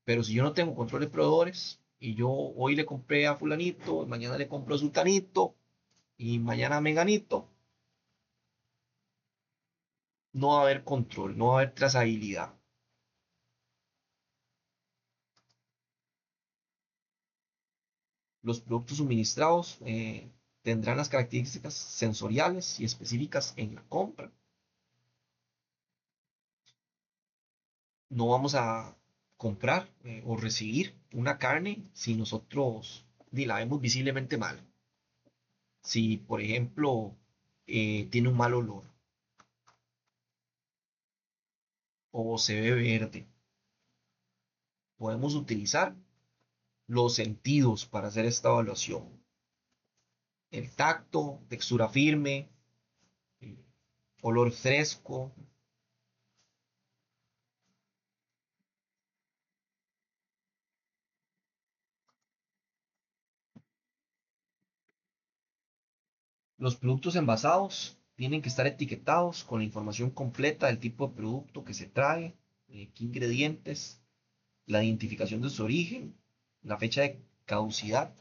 Pero si yo no tengo control de proveedores y yo hoy le compré a fulanito, mañana le compro a sultanito y mañana a menganito, no va a haber control, no va a haber trazabilidad. Los productos suministrados tendrán las características sensoriales y específicas en la compra. No vamos a comprar o recibir una carne si nosotros la vemos visiblemente mal. Si, por ejemplo, tiene un mal olor o se ve verde, podemos utilizar los sentidos para hacer esta evaluación. El tacto, textura firme, eh, olor fresco. Los productos envasados tienen que estar etiquetados con la información completa del tipo de producto que se trae, qué ingredientes, la identificación de su origen, la fecha de caducidad,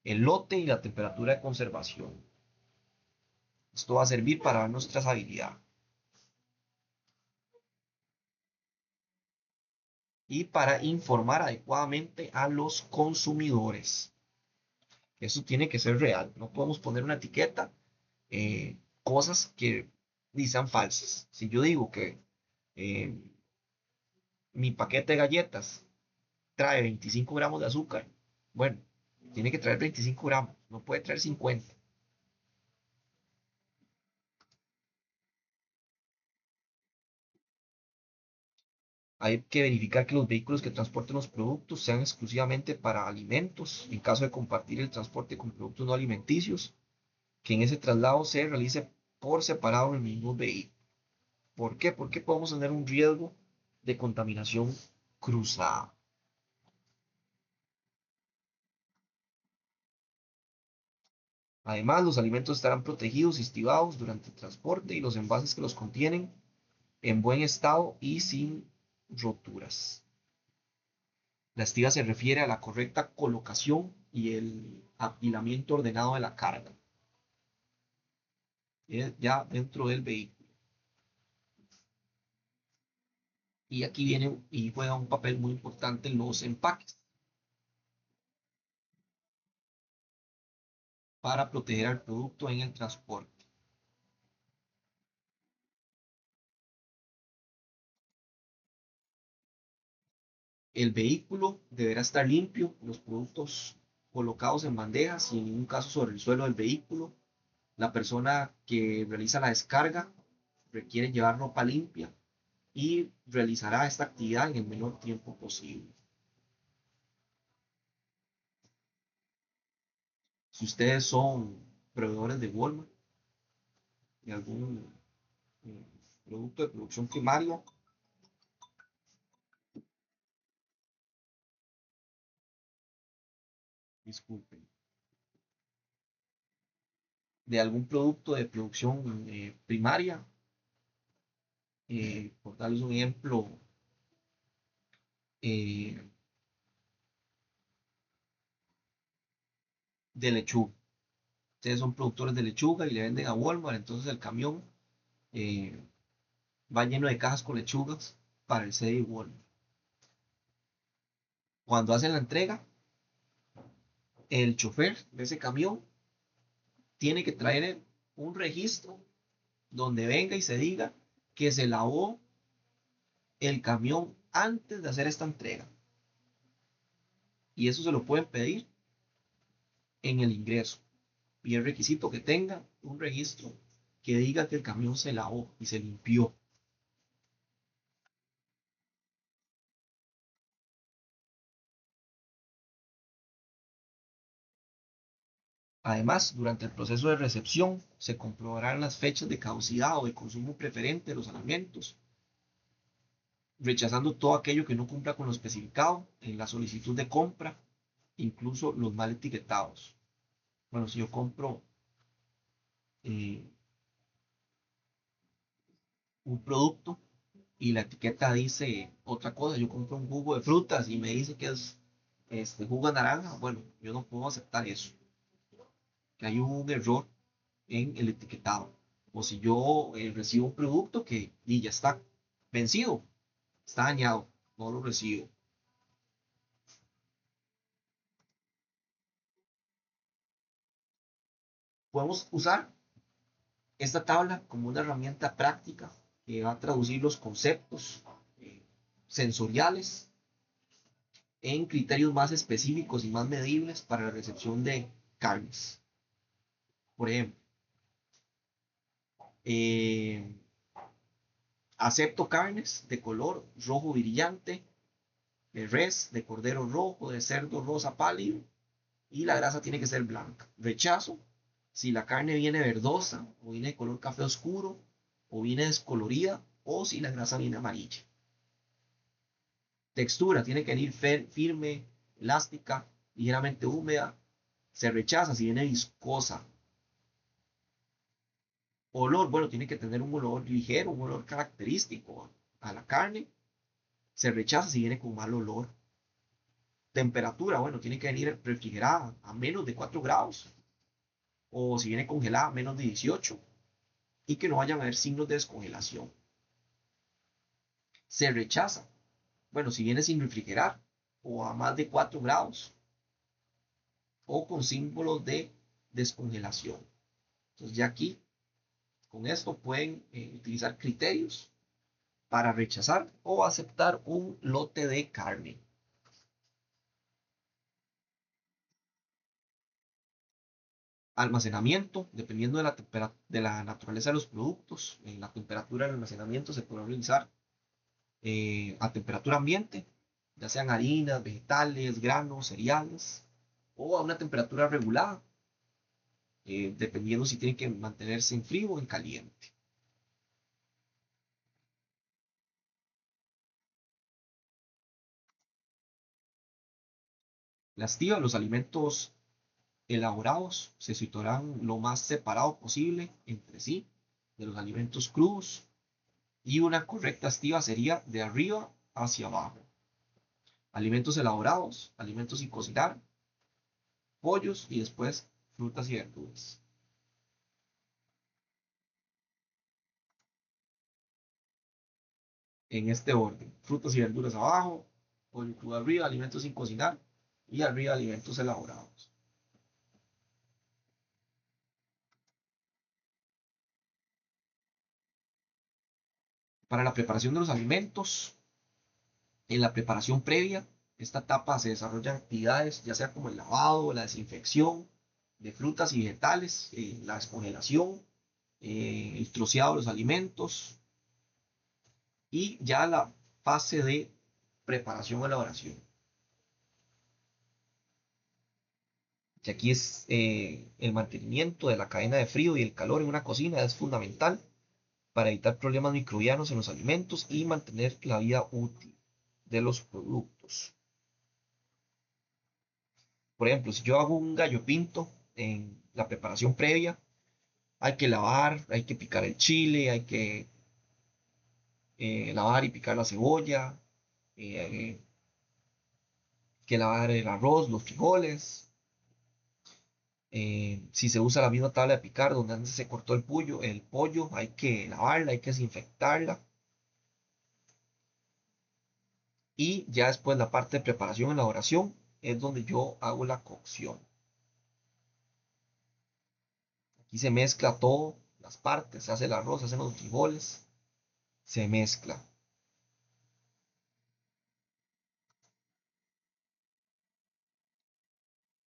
el lote y la temperatura de conservación. Esto va a servir para dar nuestra trazabilidad y para informar adecuadamente a los consumidores. Eso tiene que ser real. No podemos poner una etiqueta, cosas que sean falsas. Si yo digo que eh, mi paquete de galletas trae 25 gramos de azúcar, bueno, tiene que traer 25 gramos, no puede traer 50. Hay que verificar que los vehículos que transporten los productos sean exclusivamente para alimentos, en caso de compartir el transporte con productos no alimenticios, que en ese traslado se realice por separado en el mismo vehículo. ¿Por qué? Porque podemos tener un riesgo de contaminación cruzada. Además, los alimentos estarán protegidos y estivados durante el transporte y los envases que los contienen en buen estado y sin roturas. La estiva se refiere a la correcta colocación y el apilamiento ordenado de la carga, ya dentro del vehículo. Y aquí viene y juega un papel muy importante en los empaques para proteger al producto en el transporte. El vehículo deberá estar limpio, los productos colocados en bandejas y en ningún caso sobre el suelo del vehículo. La persona que realiza la descarga requiere llevar ropa limpia y realizará esta actividad en el menor tiempo posible. Si ustedes son proveedores de Walmart, de algún eh, producto de producción primaria, disculpen, de algún producto de producción primaria, por darles un ejemplo, eh, de lechuga. Ustedes son productores de lechuga y le venden a Walmart, entonces el camión eh, va lleno de cajas con lechugas para el CD Walmart. Cuando hacen la entrega, el chofer de ese camión tiene que traer un registro donde venga y se diga que se lavó el camión antes de hacer esta entrega. Y eso se lo pueden pedir en el ingreso. Y el requisito que tenga un registro que diga que el camión se lavó y se limpió. Además, durante el proceso de recepción se comprobarán las fechas de caducidad o de consumo preferente de los alimentos rechazando todo aquello que no cumpla con lo especificado en la solicitud de compra, incluso los mal etiquetados. Bueno, si yo compro eh, un producto y la etiqueta dice otra cosa, yo compro un jugo de frutas y me dice que es jugo de naranja, bueno, yo no puedo aceptar eso, que hay un error en el etiquetado. O si yo recibo un producto que y ya está vencido, está dañado, no lo recibo. Podemos usar esta tabla como una herramienta práctica que va a traducir los conceptos eh, sensoriales en criterios más específicos y más medibles para la recepción de carnes. Por ejemplo, eh, acepto carnes de color rojo brillante, de res, de cordero rojo, de cerdo rosa pálido y la grasa tiene que ser blanca. Rechazo si la carne viene verdosa o viene de color café oscuro o viene descolorida o si la grasa viene amarilla. Textura tiene que venir firme, elástica, ligeramente húmeda. Se rechaza si viene viscosa. Olor, bueno, tiene que tener un olor ligero, un olor característico a la carne. Se rechaza si viene con mal olor. Temperatura, bueno, tiene que venir refrigerada a menos de 4 grados o si viene congelada a menos de 18 y que no vayan a haber signos de descongelación. Se rechaza, bueno, si viene sin refrigerar o a más de 4 grados o con símbolos de descongelación. Entonces ya aquí, con esto pueden utilizar criterios para rechazar o aceptar un lote de carne. Almacenamiento, dependiendo de la naturaleza de los productos, la temperatura del almacenamiento se puede realizar a temperatura ambiente, ya sean harinas, vegetales, granos, cereales, o a una temperatura regulada, dependiendo si tienen que mantenerse en frío o en caliente. Las TIA, los alimentos elaborados, se situarán lo más separado posible entre sí de los alimentos crudos y una correcta estiva sería de arriba hacia abajo. Alimentos elaborados, alimentos sin cocinar, pollos y después frutas y verduras. En este orden: frutas y verduras abajo, pollo crudo arriba, alimentos sin cocinar y arriba alimentos elaborados. Para la preparación de los alimentos, en la preparación previa, esta etapa se desarrollan actividades ya sea como el lavado, la desinfección de frutas y vegetales, la descongelación, el troceado de los alimentos y ya la fase de preparación o elaboración. Y aquí es el mantenimiento de la cadena de frío y el calor en una cocina es fundamental para evitar problemas microbianos en los alimentos y mantener la vida útil de los productos. Por ejemplo, si yo hago un gallo pinto en la preparación previa, hay que lavar, hay que picar el chile, hay que lavar y picar la cebolla, hay que lavar el arroz, los frijoles. Si se usa la misma tabla de picar donde antes se cortó el pollo, hay que lavarla, hay que desinfectarla. Y ya después la parte de preparación, elaboración, es donde yo hago la cocción. Aquí se mezcla todo, las partes, se hace el arroz, se hacen los frijoles, se mezcla.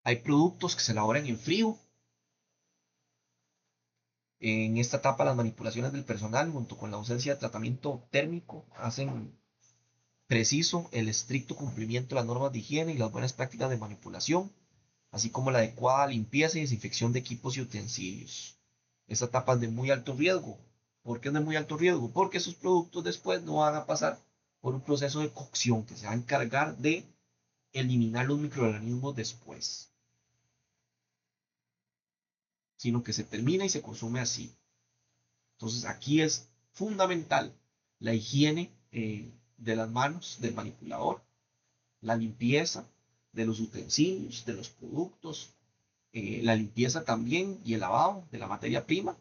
Hay productos que se elaboran en frío. En esta etapa las manipulaciones del personal junto con la ausencia de tratamiento térmico hacen preciso el estricto cumplimiento de las normas de higiene y las buenas prácticas de manipulación, así como la adecuada limpieza y desinfección de equipos y utensilios. Esta etapa es de muy alto riesgo. ¿Por qué es de muy alto riesgo? Porque esos productos después no van a pasar por un proceso de cocción que se va a encargar de eliminar los microorganismos después, sino que se termina y se consume así. Entonces aquí es fundamental la higiene de las manos del manipulador, la limpieza de los utensilios, de los productos, la limpieza también y el lavado de la materia prima.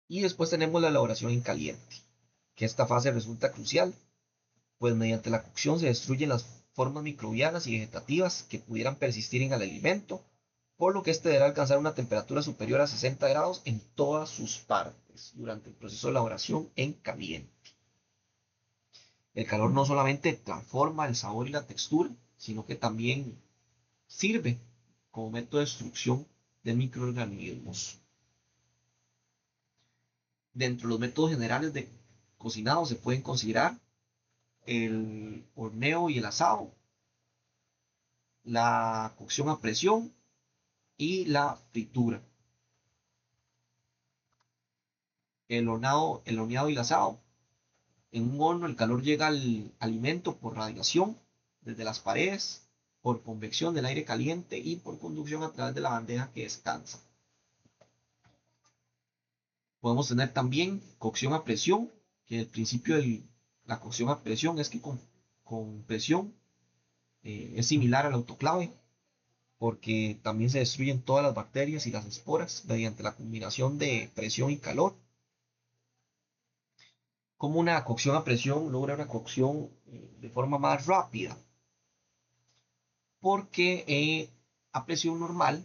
Y después tenemos la elaboración en caliente, que esta fase resulta crucial, pues mediante la cocción se destruyen las formas microbianas y vegetativas que pudieran persistir en el alimento, por lo que este deberá alcanzar una temperatura superior a 60 grados en todas sus partes durante el proceso de elaboración en caliente. El calor no solamente transforma el sabor y la textura, sino que también sirve como método de destrucción de microorganismos. Dentro de los métodos generales de cocinado se pueden considerar el horneo y el asado, la cocción a presión y la fritura. El horneado y el asado. En un horno el calor llega al alimento por radiación desde las paredes, por convección del aire caliente y por conducción a través de la bandeja que descansa. Podemos tener también cocción a presión, que el principio de la cocción a presión es que con presión es similar al autoclave, porque también se destruyen todas las bacterias y las esporas mediante la combinación de presión y calor. Como una cocción a presión logra una cocción de forma más rápida, porque a presión normal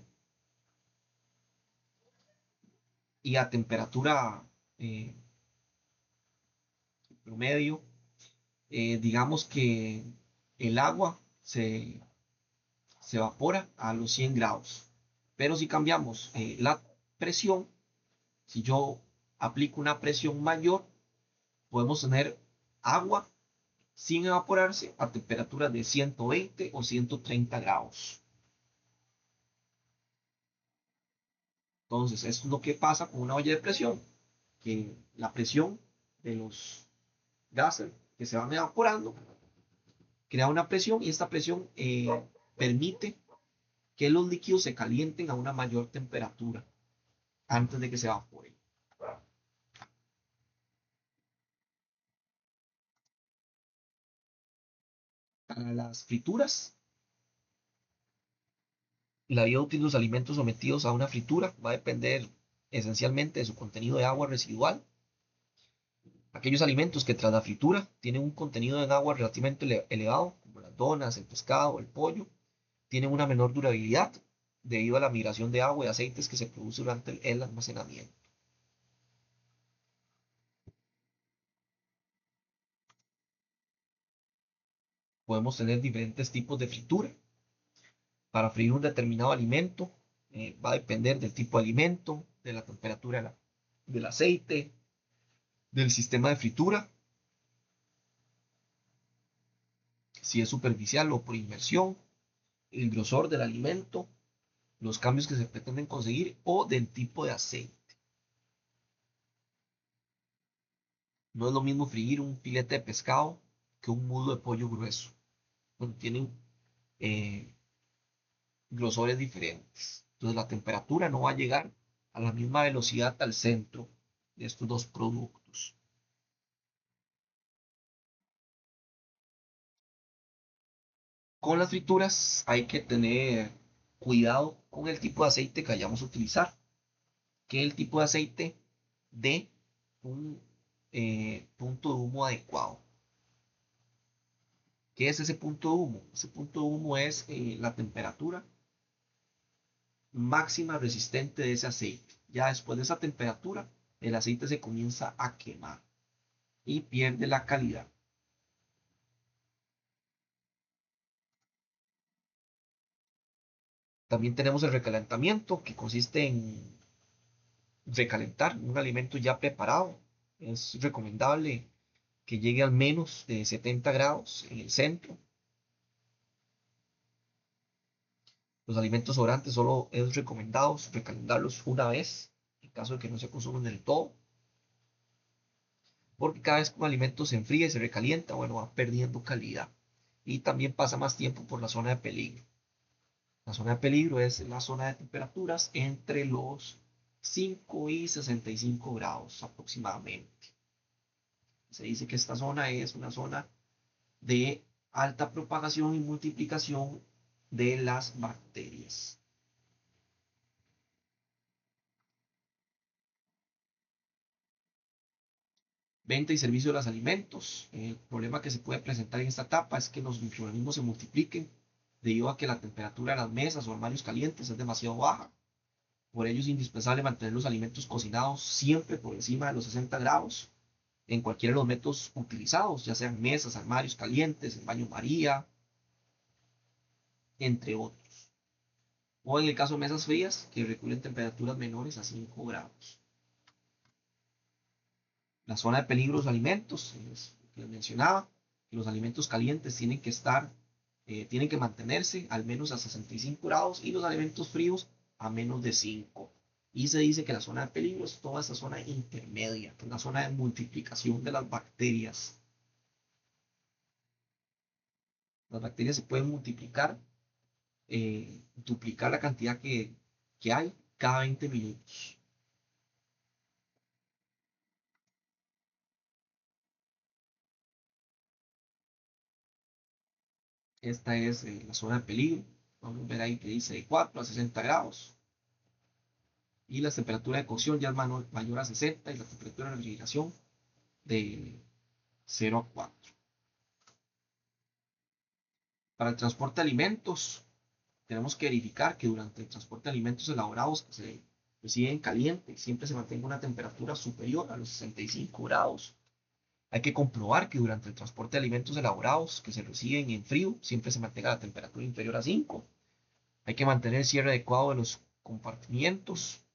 y a temperatura eh, promedio, digamos que el agua se evapora a los 100 grados. Pero si cambiamos la presión, si yo aplico una presión mayor, podemos tener agua sin evaporarse a temperaturas de 120 o 130 grados. Entonces, esto es lo que pasa con una olla de presión, que la presión de los gases que se van evaporando crea una presión y esta presión permite que los líquidos se calienten a una mayor temperatura antes de que se evaporen. Para las frituras, la vida útil de los alimentos sometidos a una fritura va a depender esencialmente de su contenido de agua residual. Aquellos alimentos que tras la fritura tienen un contenido en agua relativamente elevado, como las donas, el pescado, el pollo, tienen una menor durabilidad debido a la migración de agua y aceites que se produce durante el almacenamiento. Podemos tener diferentes tipos de fritura. Para freír un determinado alimento, va a depender del tipo de alimento, de la temperatura del aceite, del sistema de fritura, si es superficial o por inmersión, el grosor del alimento, los cambios que se pretenden conseguir o del tipo de aceite. No es lo mismo freír un filete de pescado que un muslo de pollo grueso. Bueno, tienen eh, grosores diferentes. Entonces la temperatura no va a llegar a la misma velocidad al centro de estos dos productos. Con las frituras hay que tener cuidado con el tipo de aceite que vayamos a utilizar, que el tipo de aceite dé un punto de humo adecuado. ¿Qué es ese punto de humo? Ese punto de humo es la temperatura máxima resistente de ese aceite. Ya después de esa temperatura, el aceite se comienza a quemar y pierde la calidad. También tenemos el recalentamiento, que consiste en recalentar un alimento ya preparado. Es recomendable que llegue al menos de 70 grados en el centro. Los alimentos sobrantes solo es recomendado recalentarlos una vez en caso de que no se consuman del todo, porque cada vez que un alimento se enfría y se recalienta, bueno, va perdiendo calidad. Y también pasa más tiempo por la zona de peligro. La zona de peligro es la zona de temperaturas entre los 5 y 65 grados aproximadamente. Se dice que esta zona es una zona de alta propagación y multiplicación de las bacterias. Venta y servicio de los alimentos. El problema que se puede presentar en esta etapa es que los microorganismos se multipliquen debido a que la temperatura de las mesas o armarios calientes es demasiado baja. Por ello es indispensable mantener los alimentos cocinados siempre por encima de los 60 grados en cualquiera de los métodos utilizados, ya sean mesas, armarios calientes, en baño María, entre otros. O en el caso de mesas frías, que requieren temperaturas menores a 5 grados. La zona de peligro de los alimentos, es lo que les mencionaba, que los alimentos calientes tienen que mantenerse al menos a 65 grados y los alimentos fríos a menos de 5. Y se dice que la zona de peligro es toda esa zona intermedia, una zona de multiplicación de las bacterias. Las bacterias se pueden multiplicar, duplicar la cantidad que hay cada 20 minutos. Esta es la zona de peligro. Vamos a ver ahí que dice de 4 a 60 grados. Y la temperatura de cocción ya es mayor a 60 y la temperatura de refrigeración de 0 a 4. Para el transporte de alimentos, tenemos que verificar que durante el transporte de alimentos elaborados que se reciben caliente, siempre se mantenga una temperatura superior a los 65 grados. Hay que comprobar que durante el transporte de alimentos elaborados que se reciben en frío, siempre se mantenga la temperatura inferior a 5. Hay que mantener el cierre adecuado de los compartimientos.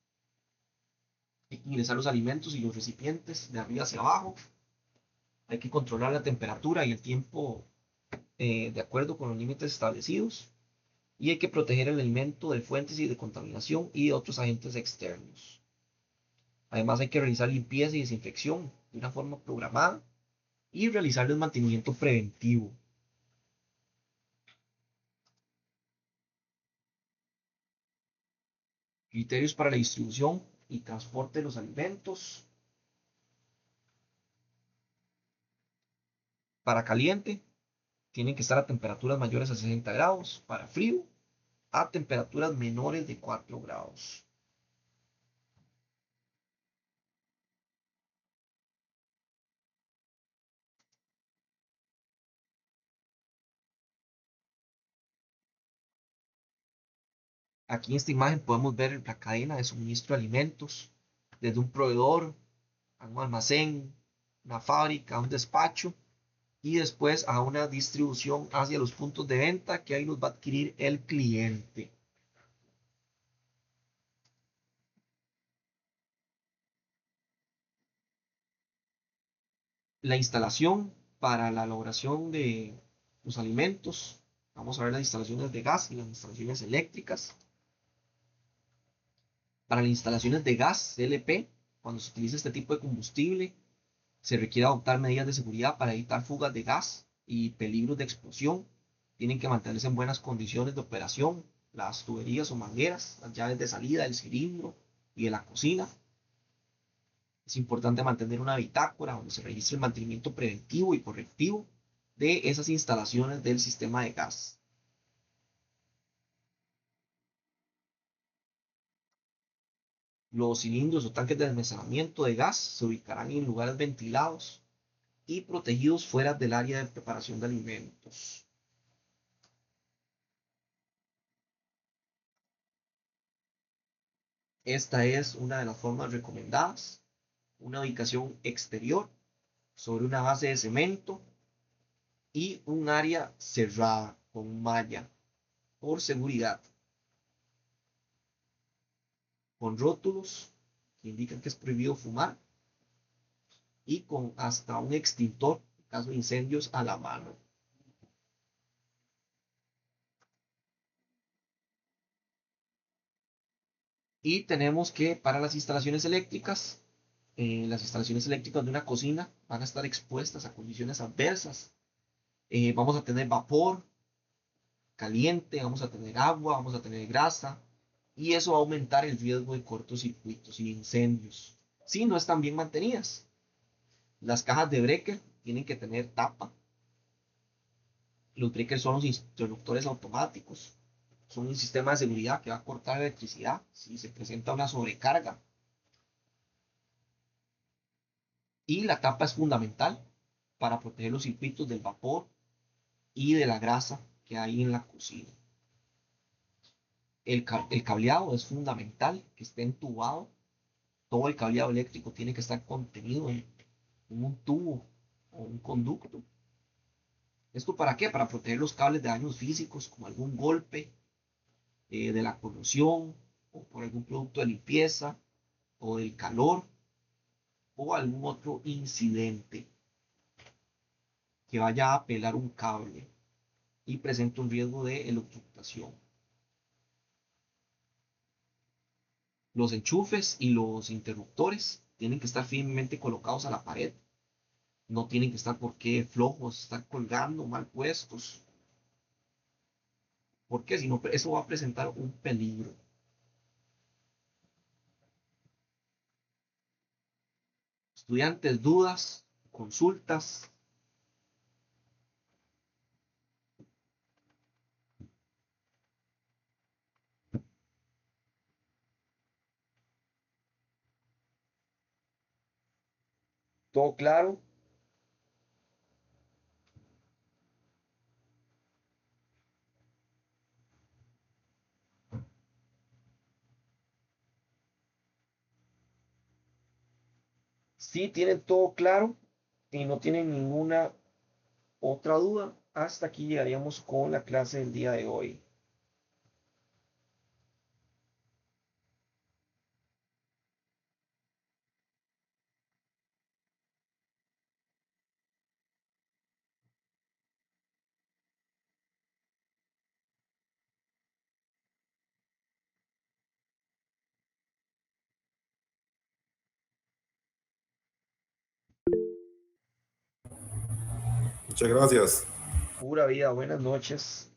Hay que ingresar los alimentos y los recipientes de arriba hacia abajo. Hay que controlar la temperatura y el tiempo de acuerdo con los límites establecidos. Y hay que proteger el alimento de fuentes y de contaminación y de otros agentes externos. Además hay que realizar limpieza y desinfección de una forma programada y realizar el mantenimiento preventivo. Criterios para la distribución y transporte de los alimentos. Para caliente, tienen que estar a temperaturas mayores a 60 grados. Para frío, a temperaturas menores de 4 grados. Aquí en esta imagen podemos ver la cadena de suministro de alimentos, desde un proveedor a un almacén, una fábrica, un despacho y después a una distribución hacia los puntos de venta que ahí los va a adquirir el cliente. La instalación para la elaboración de los alimentos. Vamos a ver las instalaciones de gas y las instalaciones eléctricas. Para las instalaciones de gas CLP, cuando se utiliza este tipo de combustible, se requiere adoptar medidas de seguridad para evitar fugas de gas y peligros de explosión. Tienen que mantenerse en buenas condiciones de operación las tuberías o mangueras, las llaves de salida del cilindro y de la cocina. Es importante mantener una bitácora donde se registre el mantenimiento preventivo y correctivo de esas instalaciones del sistema de gas. Los cilindros o tanques de almacenamiento de gas se ubicarán en lugares ventilados y protegidos fuera del área de preparación de alimentos. Esta es una de las formas recomendadas, una ubicación exterior sobre una base de cemento y un área cerrada con malla por seguridad, con rótulos que indican que es prohibido fumar y con hasta un extintor en caso de incendios a la mano. Y tenemos que para las instalaciones eléctricas de una cocina van a estar expuestas a condiciones adversas. Vamos a tener vapor caliente, vamos a tener agua, vamos a tener grasa, y eso va a aumentar el riesgo de cortocircuitos y incendios si no están bien mantenidas. Las cajas de breaker tienen que tener tapa. Los breakers son los interruptores automáticos, son un sistema de seguridad que va a cortar la electricidad si se presenta una sobrecarga. Y la tapa es fundamental para proteger los circuitos del vapor y de la grasa que hay en la cocina. El cableado es fundamental, que esté entubado. Todo el cableado eléctrico tiene que estar contenido en un tubo o un conducto. ¿Esto para qué? Para proteger los cables de daños físicos, como algún golpe, de la corrosión, o por algún producto de limpieza, o del calor, o algún otro incidente que vaya a pelar un cable y presente un riesgo de electrocutación. Los enchufes y los interruptores tienen que estar firmemente colocados a la pared. No tienen que estar porque flojos, estar colgando mal puestos. Porque si no, eso va a presentar un peligro. Estudiantes, dudas, consultas. ¿Todo claro? Si tienen todo claro y no tienen ninguna otra duda, hasta aquí llegaríamos con la clase del día de hoy. Muchas gracias. Pura vida, buenas noches.